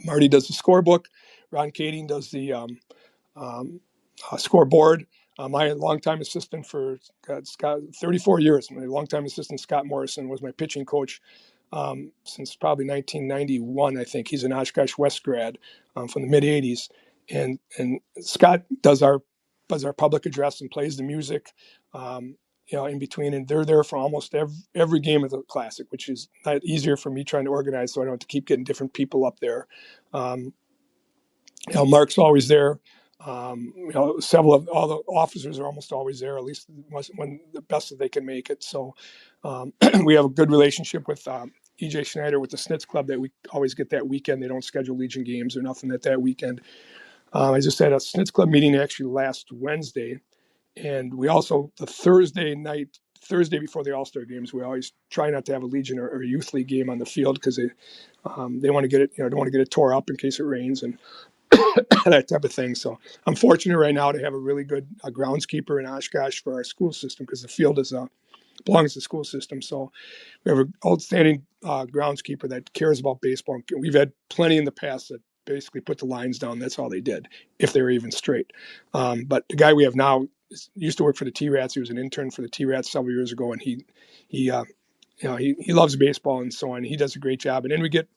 Marty does the scorebook. Ron Kading does the scoreboard. My longtime assistant for Scott, 34 years, my longtime assistant Scott Morrison was my pitching coach since probably 1991. I think he's an Oshkosh West grad from the mid '80s, and Scott does our public address and plays the music, in between. And they're there for almost every game of the Classic, which is not easier for me trying to organize, so I don't have to keep getting different people up there. Mark's always there. Several of all the officers are almost always there, at least when the best that they can make it. So we have a good relationship with EJ Schneider with the Snitz Club that we always get that weekend. They don't schedule Legion games or nothing at that weekend. I just had a Snitz Club meeting actually last Wednesday, and we also, the Thursday before the All-Star games, we always try not to have a Legion or a youth league game on the field because they want to get it, don't want to get it tore up in case it rains and that type of thing. So I'm fortunate right now to have a really good groundskeeper in Oshkosh for our school system, because the field is belongs to the school system. So we have an outstanding groundskeeper that cares about baseball. We've had plenty in the past that basically put the lines down. That's all they did, if they were even straight. But the guy we have now used to work for the T-Rats. He was an intern for the T-Rats several years ago, and he loves baseball and so on. He does a great job. And then we get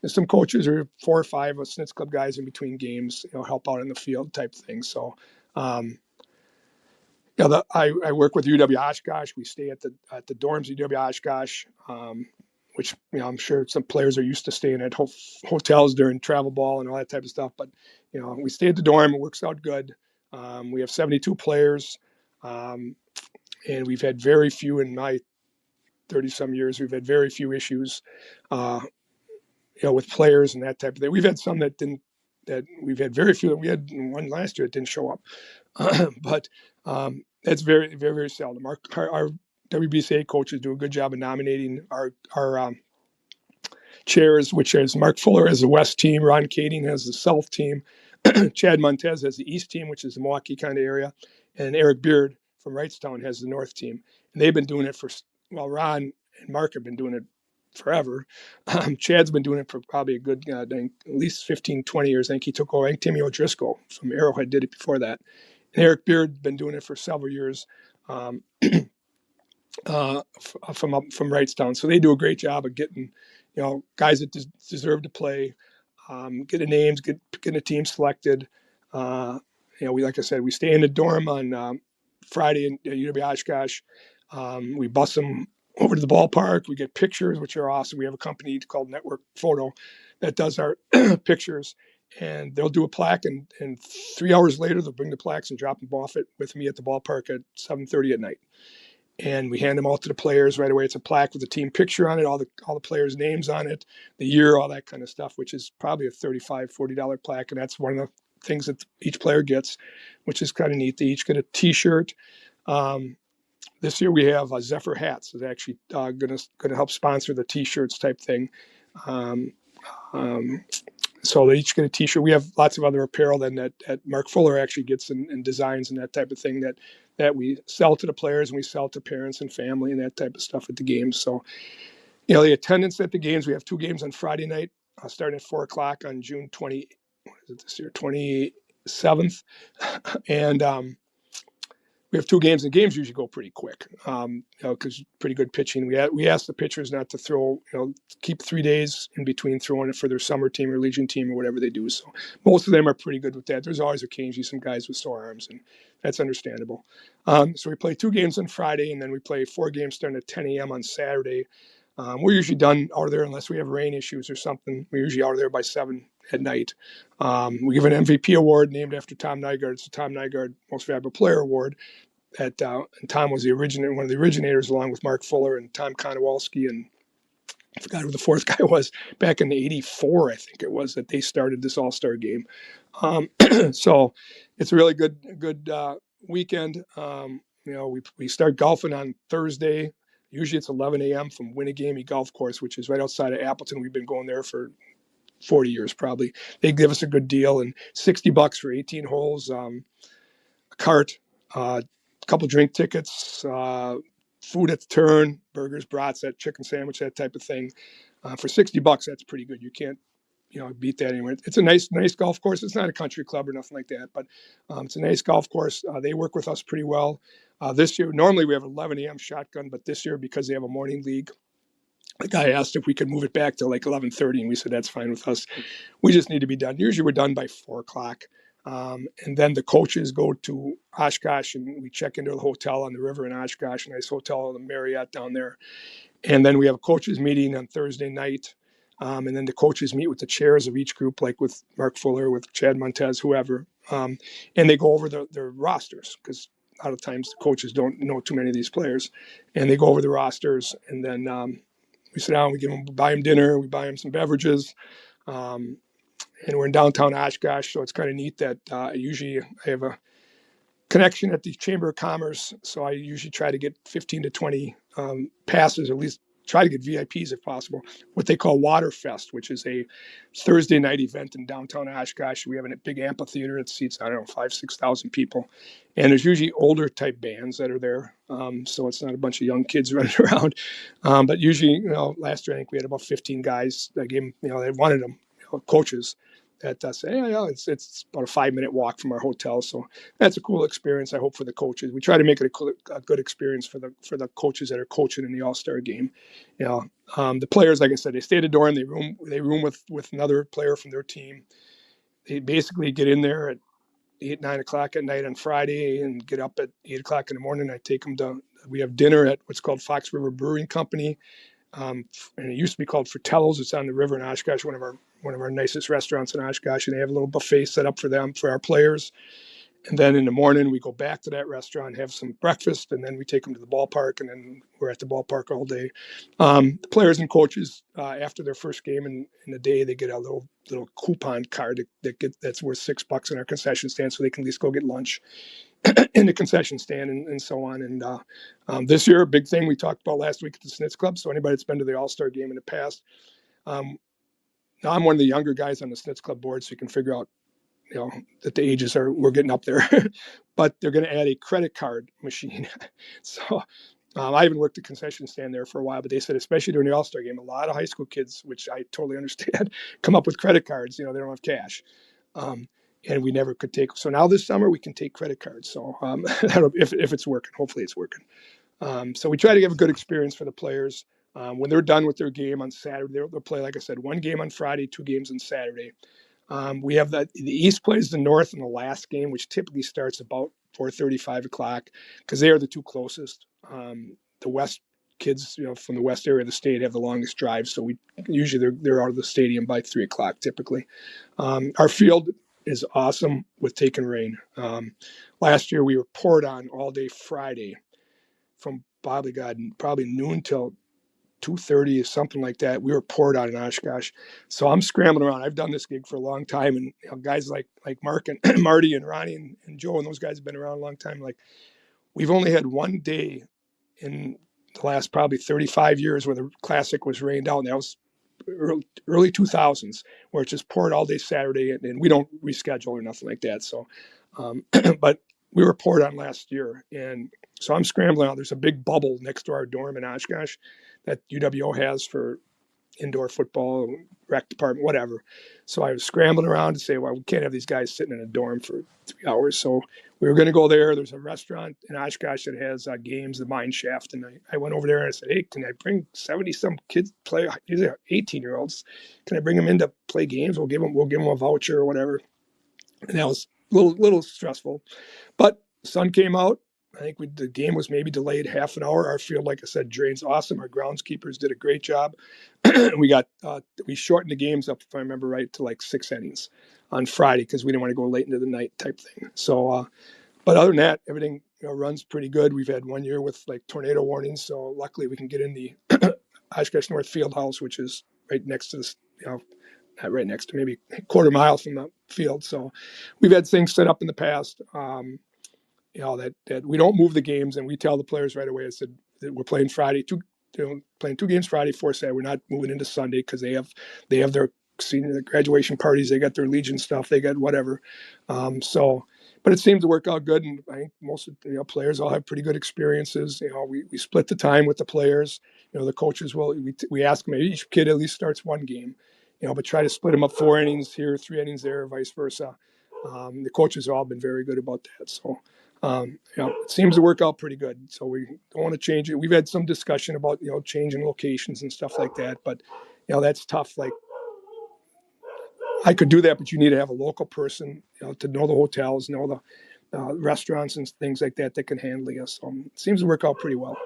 some coaches or 4 or 5 of Snitz Club guys in between games, help out in the field type thing. So, I work with UW Oshkosh. We stay at the dorms at UW Oshkosh, which I'm sure some players are used to staying at hotels during travel ball and all that type of stuff. But we stay at the dorm. It works out good. We have 72 players, and we've had very few in my 30-some years. We've had very few issues, with players and that type of thing. We've had some that didn't. That we've had very few. We had one last year that didn't show up, but that's very, very, very seldom. Our WBCA coaches do a good job of nominating our chairs, which is Mark Fuller has the West team, Ron Kading has the South team, Chad Montez has the East team, which is the Milwaukee kind of area, and Eric Beard from Wrightstown has the North team. And they've been doing it Ron and Mark have been doing it forever. Chad's been doing it for probably a good, at least 15, 20 years. I think he took over. I think Timmy O'Driscoll from Arrowhead did it before that. And Eric Beard been doing it for several years from Wrightstown. So they do a great job of getting, guys that deserve to play, getting names, getting a team selected. Like I said, we stay in the dorm on Friday at UW Oshkosh. We bus them over to the ballpark. We get pictures, which are awesome. We have a company called Network Photo that does our pictures, and they'll do a plaque, and 3 hours later, they'll bring the plaques and drop them off with me at the ballpark at 7:30 at night. And we hand them all to the players right away. It's a plaque with the team picture on it, all the players' names on it, the year, all that kind of stuff, which is probably a $35, $40 plaque. And that's one of the things that each player gets, which is kind of neat. They each get a T-shirt. This year we have Zephyr Hats is actually going to help sponsor the T-shirts type thing. So they each get a T-shirt. We have lots of other apparel then that Mark Fuller actually gets and designs and that type of thing that we sell to the players, and we sell to parents and family and that type of stuff at the games. So, the attendance at the games, we have 2 games on Friday night, starting at 4:00 on June 27th. And we have 2 games, and games usually go pretty quick, because pretty good pitching. We ask the pitchers not to throw, keep 3 days in between throwing it for their summer team or Legion team or whatever they do. So most of them are pretty good with that. There's always occasionally some guys with sore arms, and that's understandable. So we play 2 games on Friday, and then we play 4 games starting at 10 a.m. on Saturday. We're usually done out of there unless we have rain issues or something. We're usually out of there by 7 at night. We give an MVP award named after Tom Nygaard. It's the Tom Nygaard Most Valuable Player Award. And Tom was one of the originators, along with Mark Fuller and Tom Konowalski, and I forgot who the 4th guy was, back in '84, I think it was, that they started this All-Star game. So it's a really good weekend. We start golfing on Thursday. Usually it's 11 a.m. from Winnegamie Golf Course, which is right outside of Appleton. We've been going there for 40 years probably. They give us a good deal, and $60 for 18 holes, a cart, couple drink tickets, food at the turn, burgers, brats, that chicken sandwich, that type of thing. For $60, that's pretty good. You can't, beat that anywhere. It's a nice golf course. It's not a country club or nothing like that, but it's a nice golf course. They work with us pretty well. This year, normally we have 11 a.m. shotgun, but this year, because they have a morning league, the guy asked if we could move it back to like 11:30, and we said that's fine with us. We just need to be done. Usually we're done by 4:00. And then the coaches go to Oshkosh, and we check into the hotel on the river in Oshkosh, a nice hotel, the Marriott down there. And then we have a coaches meeting on Thursday night. And then the coaches meet with the chairs of each group, like with Mark Fuller, with Chad Montez, whoever. And they go over their rosters, because a lot of times the coaches don't know too many of these players. And they go over the rosters, and then we sit down, we buy them dinner, we buy them some beverages. And we're in downtown Oshkosh, so it's kind of neat that usually I have a connection at the Chamber of Commerce, so I usually try to get 15 to 20 passes, at least try to get VIPs if possible, what they call Waterfest, which is a Thursday night event in downtown Oshkosh. We have a big amphitheater that seats, 5,000-6,000 people. And there's usually older type bands that are there. So it's not a bunch of young kids running around. But usually, last year I think we had about 15 guys that gave them, they wanted them, coaches that say, it's about a 5-minute walk from our hotel. So that's a cool experience, I hope, for the coaches. We try to make it a good experience for the coaches that are coaching in the All-Star game. The players, like I said, they stay at the dorm. They room with another player from their team. They basically get in there at 8-9 o'clock at night on Friday and get up at 8 o'clock in the morning. I take them down. We have dinner at what's called Fox River Brewing Company. And it used to be called Fratello's. It's on the river in Oshkosh, one of our nicest restaurants in Oshkosh, and they have a little buffet set up for our players. And then in the morning, we go back to that restaurant, have some breakfast, and then we take them to the ballpark, and then we're at the ballpark all day. The players and coaches, after their first game in the day, they get a little coupon card that's worth $6 in our concession stand, so they can at least go get lunch in the concession stand and so on. And this year, a big thing we talked about last week at the Snitz Club. So anybody that's been to the All-Star game in the past, now I'm one of the younger guys on the Snitz Club board, so you can figure out, that the ages we're getting up there, but they're going to add a credit card machine. So I haven't worked the concession stand there for a while, but they said, especially during the All-Star game, a lot of high school kids, which I totally understand, come up with credit cards. They don't have cash. And we never could take. So now this summer we can take credit cards. So if it's working, hopefully it's working. So we try to give a good experience for the players. When they're done with their game on Saturday, they'll play, like I said, 1 game on Friday, 2 games on Saturday. We have the East plays the North in the last game, which typically starts about 4:30, 5 o'clock, because they are the 2 closest. The West kids, from the West area of the state have the longest drive. So they're out of the stadium by 3 o'clock typically. Our field is awesome with taking rain. Last year we were poured on all day Friday from probably noon till 2:30 or something like that. We were poured on in Oshkosh. So I'm scrambling around. I've done this gig for a long time. And guys like Mark and Marty and Ronnie and Joe and those guys have been around a long time. Like, we've only had one day in the last probably 35 years where the Classic was rained out. And that was early 2000s, where it just poured all day Saturday, and we don't reschedule or nothing like that. So, but we were poured on last year, and so I'm scrambling out. There's a big bubble next to our dorm in Oshkosh that UWO has for indoor football, rec department, whatever. So I was scrambling around to say, well, we can't have these guys sitting in a dorm for 3 hours. So we were going to go there. There's a restaurant in Oshkosh that has games, the Mine Shaft. And I went over there and I said, hey, can I bring 70-some kids play? These are 18-year-olds. Can I bring them in to play games? We'll give them a voucher or whatever. And that was a little stressful. But the sun came out. I think the game was maybe delayed half an hour. Our field, like I said, drains awesome. Our groundskeepers did a great job. We shortened the games up, if I remember right, to like 6 innings on Friday because we didn't want to go late into the night type thing. So, but other than that, everything runs pretty good. We've had one year with like tornado warnings, so luckily we can get in the Oshkosh North Field House, which is right next to this, not right next to, maybe a quarter mile from the field. So we've had things set up in the past. That we don't move the games, and we tell the players right away. I said that we're playing Friday, playing 2 games Friday, 4 Saturday. We're not moving into Sunday because they have their senior graduation parties, they got their Legion stuff, they got whatever. But it seemed to work out good, and I think most of players all have pretty good experiences. We split the time with the players. The coaches we ask them, each kid at least starts 1 game, but try to split them up 4 innings here, 3 innings there, vice versa. The coaches have all been very good about that. So. It seems to work out pretty good. So we don't want to change it. We've had some discussion about, changing locations and stuff like that, but, that's tough. Like, I could do that, but you need to have a local person, to know the hotels, know the restaurants and things like that can handle you. So it seems to work out pretty well.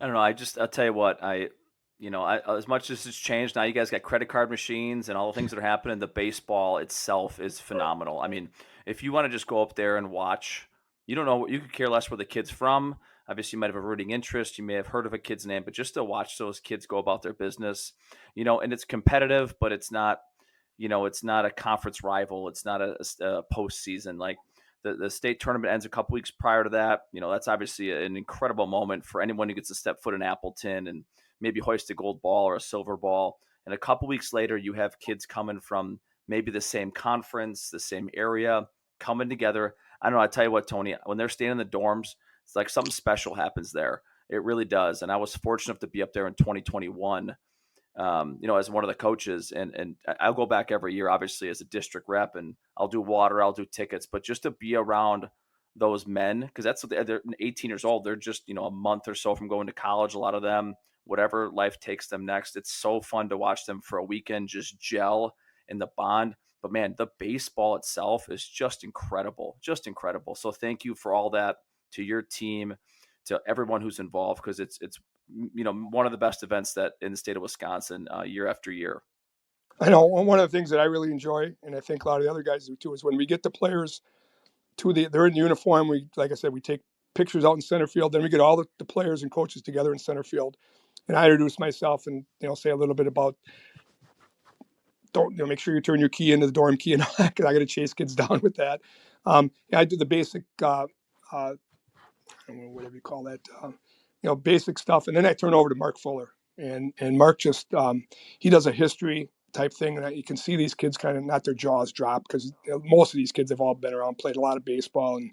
I don't know. I'll tell you what, as much as it's changed, now you guys got credit card machines and all the things that are happening. The baseball itself is phenomenal. I mean, if you want to just go up there and watch, you don't know, you could care less where the kid's from. Obviously, you might have a rooting interest. You may have heard of a kid's name, but just to watch those kids go about their business, and it's competitive, but it's not, it's not a conference rival. It's not a postseason. Like, the state tournament ends a couple weeks prior to that. That's obviously an incredible moment for anyone who gets to step foot in Appleton and maybe hoist a gold ball or a silver ball. And a couple weeks later, you have kids coming from maybe the same conference, the same area, coming together. I don't know. I tell you what, Tony, when they're staying in the dorms, it's like something special happens there. It really does. And I was fortunate enough to be up there in 2021, as one of the coaches. And I'll go back every year, obviously, as a district rep, and I'll do water, I'll do tickets. But just to be around those men, because that's what they're 18 years old. They're just, a month or so from going to college, a lot of them, whatever life takes them next. It's so fun to watch them for a weekend just gel in the bond. But man, the baseball itself is just incredible, just incredible. So thank you for all that, to your team, to everyone who's involved, because it's one of the best events that in the state of Wisconsin year after year. I know one of the things that I really enjoy, and I think a lot of the other guys do too, is when we get the players they're in uniform. Like I said, we take pictures out in center field. Then we get all the players and coaches together in center field, and I introduce myself and say a little bit about, don't make sure you turn your key into the dorm key and all that, because I got to chase kids down with that. I do the basic, whatever you call that, basic stuff, and then I turn over to Mark Fuller, and Mark just he does a history type thing, and you can see these kids kind of not their jaws drop, because most of these kids have all been around, played a lot of baseball, and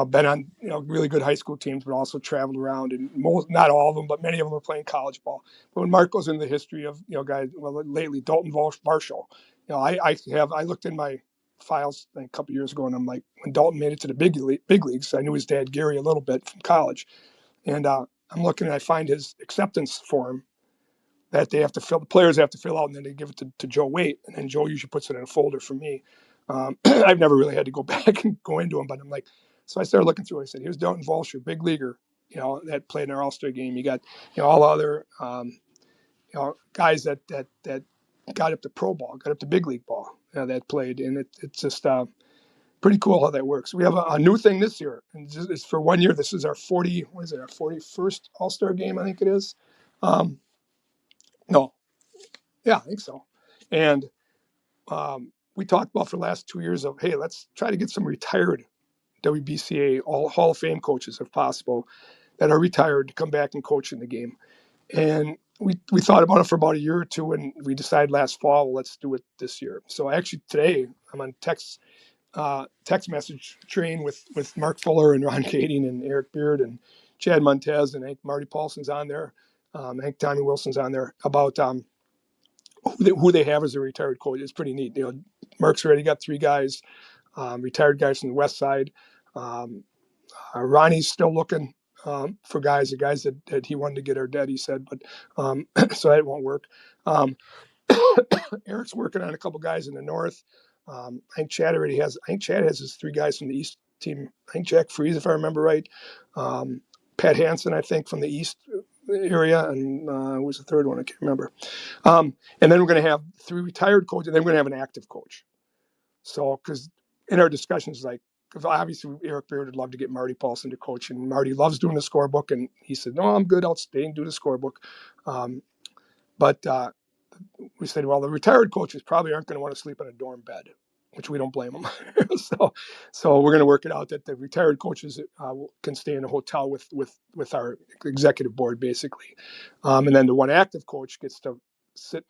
been on really good high school teams, but also traveled around, and not all of them, but many of them are playing college ball. But when Mark goes into the history of guys, lately Dalton Marshall, I looked in my files a couple years ago, and I'm like, when Dalton made it to the big leagues, I knew his dad Gary a little bit from college, and I'm looking, and I find his acceptance form that the players have to fill out, and then they give it to Joe Waite, and then Joe usually puts it in a folder for me. I've never really had to go back and go into them, but I'm like, so I started looking through it. I said, here's Dalton Volsher, big leaguer, that played in our All-Star game. You got, all other, guys that got up to pro ball, got up to big league ball, that played, and it's just pretty cool how that works. We have a new thing this year, and it's for 1 year. This is our 41st All-Star game, I think it is. No, yeah, I think so. And we talked about for the last 2 years of, hey, let's try to get some retired WBCA Hall of Fame coaches, if possible, that are retired to come back and coach in the game. And we thought about it for about a year or two, and we decided last fall, well, let's do it this year. So actually today I'm on text message train with Mark Fuller and Ron Kading and Eric Beard and Chad Montez, and I think Marty Paulson's on there. I think Tommy Wilson's on there, about who they have as a retired coach. It's pretty neat. Mark's already got 3 guys, retired guys from the West Side. Ronnie's still looking for guys, the guys that he wanted to get are dead, he said, but so that won't work. Eric's working on a couple guys in the North. I think Chad has his 3 guys from the East team. I think Jack Freeze, if I remember right. Pat Hansen, I think, from the East area, and who was the third one? I can't remember. And then we're going to have 3 retired coaches, and then we're going to have an active coach. So, because in our discussions, because obviously Eric Beard would love to get Marty Paulson to coach, and Marty loves doing the scorebook, and he said, no, I'm good, I'll stay and do the scorebook. But we said, well, the retired coaches probably aren't going to want to sleep in a dorm bed, which we don't blame them. So we're going to work it out that the retired coaches can stay in a hotel with our executive board, basically. And then the one active coach gets to stay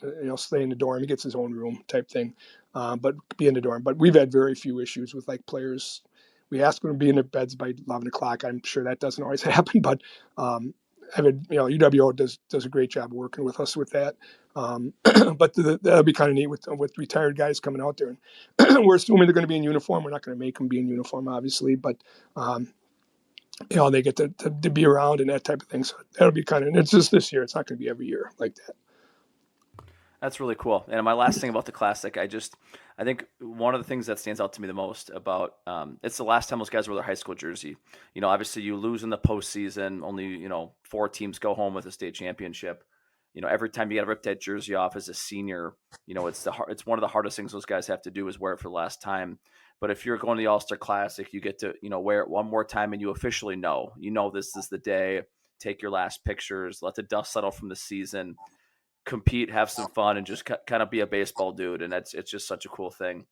in the dorm. He gets his own room type thing, but be in the dorm. But we've had very few issues with players. We ask them to be in their beds by 11 o'clock. I'm sure that doesn't always happen, but UWO does a great job working with us with that. But that'll be kind of neat with retired guys coming out there. And we're assuming they're going to be in uniform. We're not going to make them be in uniform, obviously, but they get to be around and that type of thing. So that'll be and it's just this year. It's not going to be every year like that. That's really cool. And my last thing about the Classic, I think one of the things that stands out to me the most about it's the last time those guys wore their high school jersey. Obviously you lose in the postseason. Only 4 teams go home with a state championship. Every time you got to rip that jersey off as a senior, it's one of the hardest things those guys have to do is wear it for the last time. But if you're going to the All-Star Classic, you get to wear it one more time, and you officially know this is the day. Take your last pictures, let the dust settle from the season. Compete, have some fun, and just kind of be a baseball dude. And it's just such a cool thing.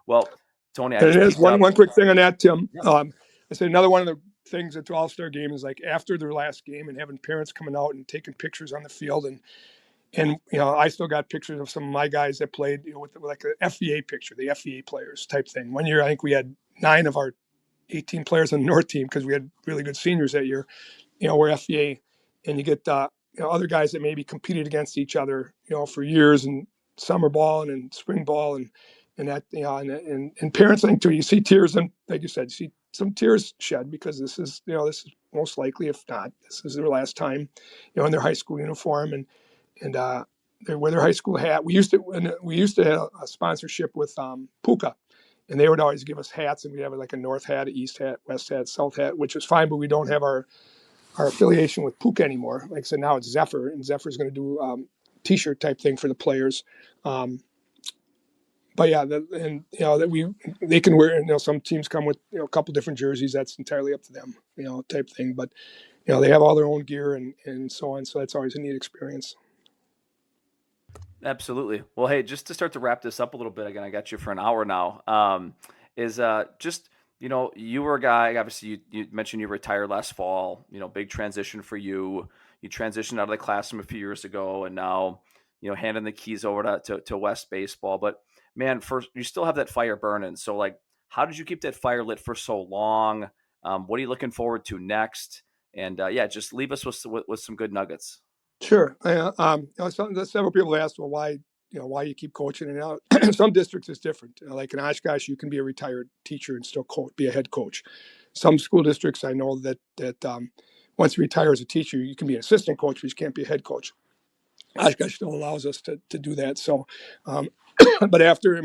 Well, Tony, I And just it is peeped up. one quick thing on that, Tim. Yeah. I said another one of the things at the All-Star game is like after their last game and having parents coming out and taking pictures on the field. And I still got pictures of some of my guys that played, with like a FVA picture, the FVA players type thing. One year, I think we had 9 of our 18 players on the North team because we had really good seniors that year. We're FVA, and you get other guys that maybe competed against each other, for years, and summer ball and in spring ball and that, and parents, I think too, you see tears, and like you said, you see some tears shed because this is most likely, if not, this is their last time, in their high school uniform and they wear their high school hat. We used to have a sponsorship with Puka, and they would always give us hats, and we have like a North hat, East hat, West hat, South hat, which was fine, but we don't have our affiliation with Puka anymore. Like I said, now it's Zephyr, and Zephyr's going to do T-shirt type thing for the players. But yeah, that they can wear. Some teams come with a couple different jerseys. That's entirely up to them, type thing. But they have all their own gear and so on. So that's always a neat experience. Absolutely. Well, hey, just to start to wrap this up a little bit, again, I got you for an hour now. Just you were a guy. Obviously, you mentioned you retired last fall. Big transition for you. You transitioned out of the classroom a few years ago, and now handing the keys over to West Baseball. But man, first, you still have that fire burning. So, like, how did you keep that fire lit for so long? What are you looking forward to next? And just leave us with some good nuggets. Sure. Several people asked, well, why you keep coaching? And now some districts is different. Like in Oshkosh, you can be a retired teacher and still be a head coach. Some school districts, I know that once you retire as a teacher, you can be an assistant coach, but you can't be a head coach. Oshkosh still allows us to do that. So, but after,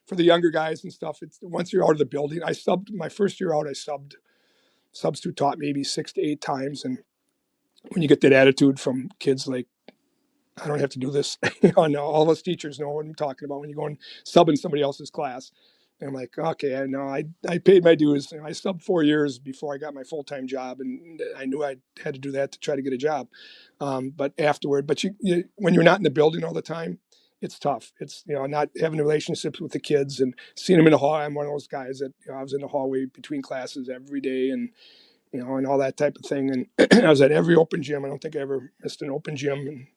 for the younger guys and stuff, it's once you're out of the building. I subbed my first year out. I substitute taught maybe 6 to 8 times, and when you get that attitude from kids like, I don't have to do this. No, all of us teachers know what I'm talking about when you go and sub in somebody else's class. And I'm like, okay, I know I paid my dues. I subbed 4 years before I got my full-time job, and I knew I had to do that to try to get a job. But afterward, you when you're not in the building all the time, it's tough. It's not having relationships with the kids and seeing them in the hall. I'm one of those guys that I was in the hallway between classes every day, and and all that type of thing. And I was at every open gym. I don't think I ever missed an open gym in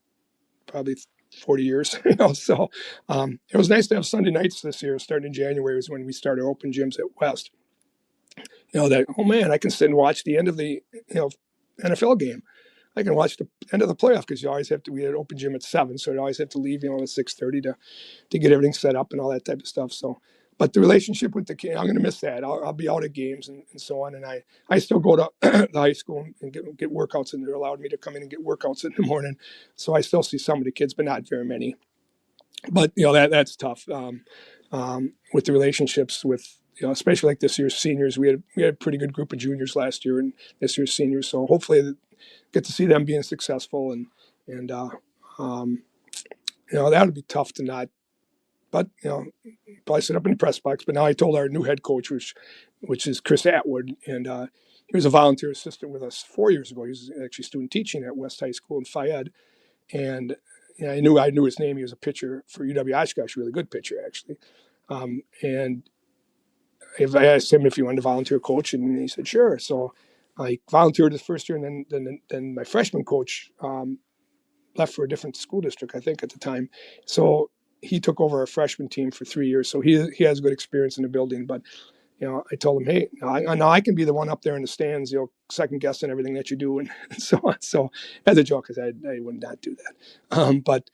probably 40 years. So it was nice to have Sunday nights this year. Starting in January was when we started open gyms at West. That, oh man, I can sit and watch the end of the NFL game. I can watch the end of the playoff because you always have to. We had an open gym at 7, so you always have to leave at 6:30 to get everything set up and all that type of stuff. So, but the relationship with the kid, I'm going to miss that. I'll be out at games and so on, and I still go to the high school and get workouts, and they're allowed me to come in and get workouts in the morning. So I still see some of the kids, but not very many. But that's tough with the relationships with. Especially like this year's seniors, we had a pretty good group of juniors last year, and this year's seniors. So hopefully, get to see them being successful, and that would be tough to not. But probably sit up in the press box. But now I told our new head coach, which is Chris Atwood, and he was a volunteer assistant with us 4 years ago. He was actually student teaching at West High School in Fayette, and I knew his name. He was a pitcher for UW Oshkosh, really good pitcher actually, and. If I asked him if he wanted to volunteer coach, and he said sure. So I volunteered his first year, and then my freshman coach left for a different school district, I think at the time. So he took over our freshman team for 3 years. So he has good experience in the building. But I told him, hey, now I can be the one up there in the stands, second guessing everything that you do and so on. So as a joke, I would not do that. But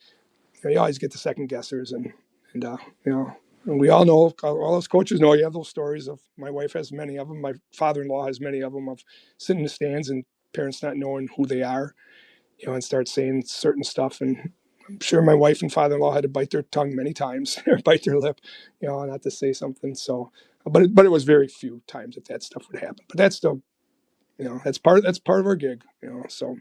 you always get the second guessers, and and we all know, all those coaches know, you have those stories of, my wife has many of them, my father-in-law has many of them, of sitting in the stands and parents not knowing who they are, and start saying certain stuff. And I'm sure my wife and father-in-law had to bite their tongue many times, or bite their lip, not to say something. So, but it was very few times that stuff would happen. But that's still, that's part of our gig, So,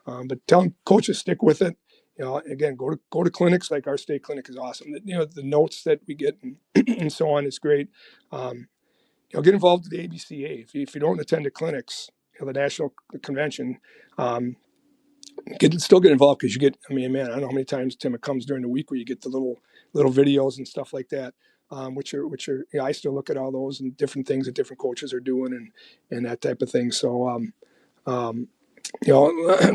but telling coaches, stick with it. Again, go to clinics. Like our state clinic is awesome. The notes that we get and so on is great. Get involved with the ABCA. If you don't attend the clinics, the national convention, still get involved, because you get. I don't know how many times, Tim, it comes during the week where you get the little videos and stuff like that. which are I still look at all those and different things that different coaches are doing and that type of thing. So a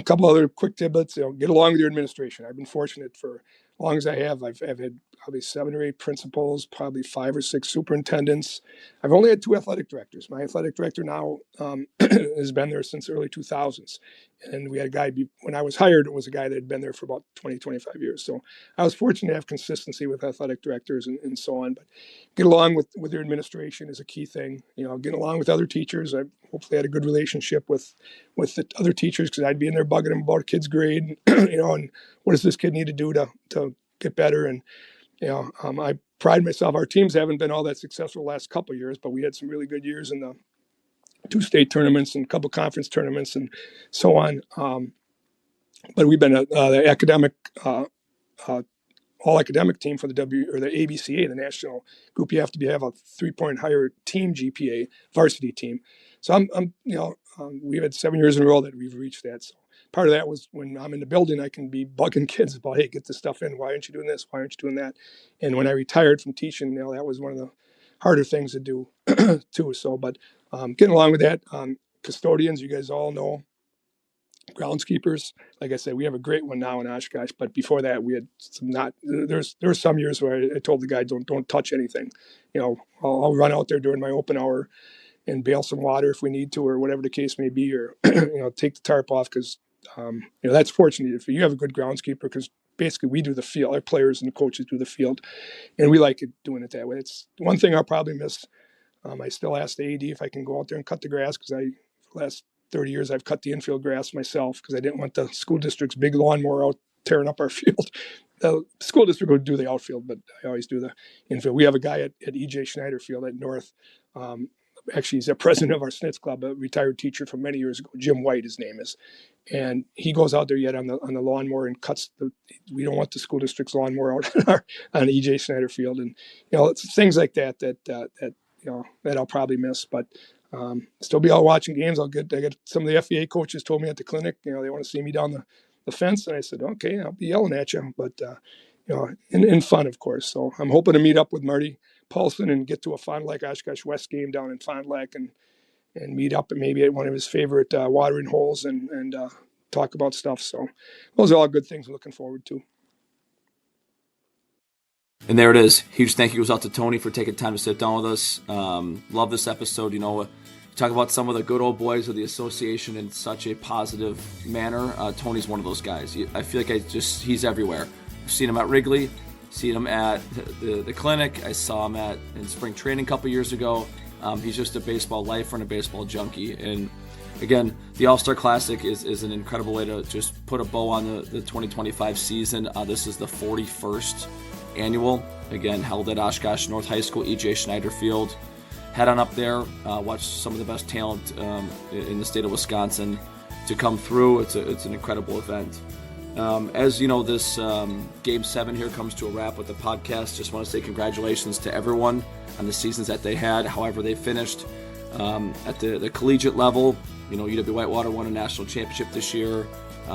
couple other quick tidbits. Get along with your administration. I've been fortunate for as long as I have. I've had probably 7 or 8 principals, probably 5 or 6 superintendents. I've only had 2 athletic directors. My athletic director now has been there since the early 2000s. And we had a guy, when I was hired, it was a guy that had been there for about 20, 25 years. So I was fortunate to have consistency with athletic directors and so on. But get along with your administration is a key thing. Get along with other teachers. I hopefully had a good relationship with the other teachers, because I'd be in there bugging them about a kid's grade, and what does this kid need to do to get better. And I pride myself. Our teams haven't been all that successful the last couple of years, but we had some really good years in the 2 state tournaments and a couple conference tournaments and so on. But we've been the academic, all academic team for the ABCA, the national group. You have to have a 3-point higher team GPA, varsity team. So we've had 7 years in a row that we've reached that. So part of that was when I'm in the building, I can be bugging kids about, hey, get this stuff in. Why aren't you doing this? Why aren't you doing that? And when I retired from teaching, that was one of the harder things to do too. So, but getting along with that, custodians, you guys all know, groundskeepers. Like I said, we have a great one now in Oshkosh, but before that, we had some not. There were some years where I told the guy, don't touch anything. I'll run out there during my open hour and bail some water if we need to, or whatever the case may be, or take the tarp off, because that's fortunate if you have a good groundskeeper, because basically we do the field. Our players and the coaches do the field, and we like it doing it that way. It's one thing I'll probably miss. I still ask the AD if I can go out there and cut the grass, because for the last 30 years I've cut the infield grass myself, because I didn't want the school district's big lawnmower out tearing up our field. The school district would do the outfield, but I always do the infield. We have a guy at E.J. Schneider Field at North. Actually, he's the president of our Snitz Club, a retired teacher from many years ago. Jim White, his name is. And he goes out there yet on the lawnmower and cuts we don't want the school district's lawnmower out on E.J. Schneider Field. And, it's things like that I'll probably miss. But still be out watching games. I get some of the FEA coaches told me at the clinic, they want to see me down the fence. And I said, okay, I'll be yelling at you. But, in fun, of course. So I'm hoping to meet up with Marty Paulson and get to a Fond du Lac Oshkosh West game down in Fond du Lac and meet up and maybe at one of his favorite watering holes and talk about stuff. So those are all good things I'm looking forward to. And there it is. Huge thank you goes out to Tony for taking time to sit down with us. Love this episode. Talk about some of the good old boys of the association in such a positive manner. Tony's one of those guys. I feel like he's everywhere. I've seen him at Wrigley, seen him at the clinic. I saw him in spring training a couple years ago. He's just a baseball lifer and a baseball junkie. And again, the All-Star Classic is an incredible way to just put a bow on the 2025 season. This is the 41st annual, again, held at Oshkosh North High School, E.J. Schneider Field. Head on up there, watch some of the best talent in the state of Wisconsin to come through. It's an incredible event. As you know, this Game 7 here comes to a wrap with the podcast. Just want to say congratulations to everyone on the seasons that they had, however they finished. At the collegiate level, UW-Whitewater won a national championship this year.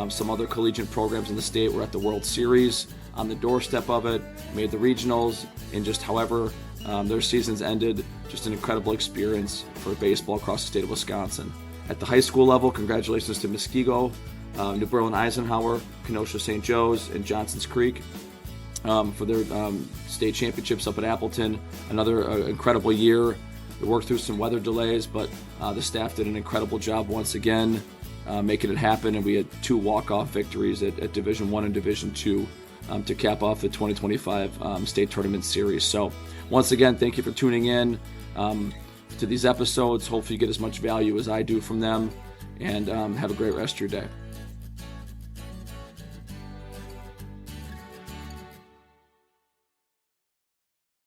Some other collegiate programs in the state were at the World Series, on the doorstep of it, made the regionals, and just however their seasons ended, just an incredible experience for baseball across the state of Wisconsin. At the high school level, congratulations to Muskego, New Berlin Eisenhower, Kenosha St. Joe's, and Johnson's Creek for their state championships up at Appleton. Another incredible year. We worked through some weather delays, but the staff did an incredible job once again making it happen, and we had 2 walk-off victories at Division I and Division II to cap off the 2025 state tournament series. So once again, thank you for tuning in to these episodes. Hopefully you get as much value as I do from them, and have a great rest of your day.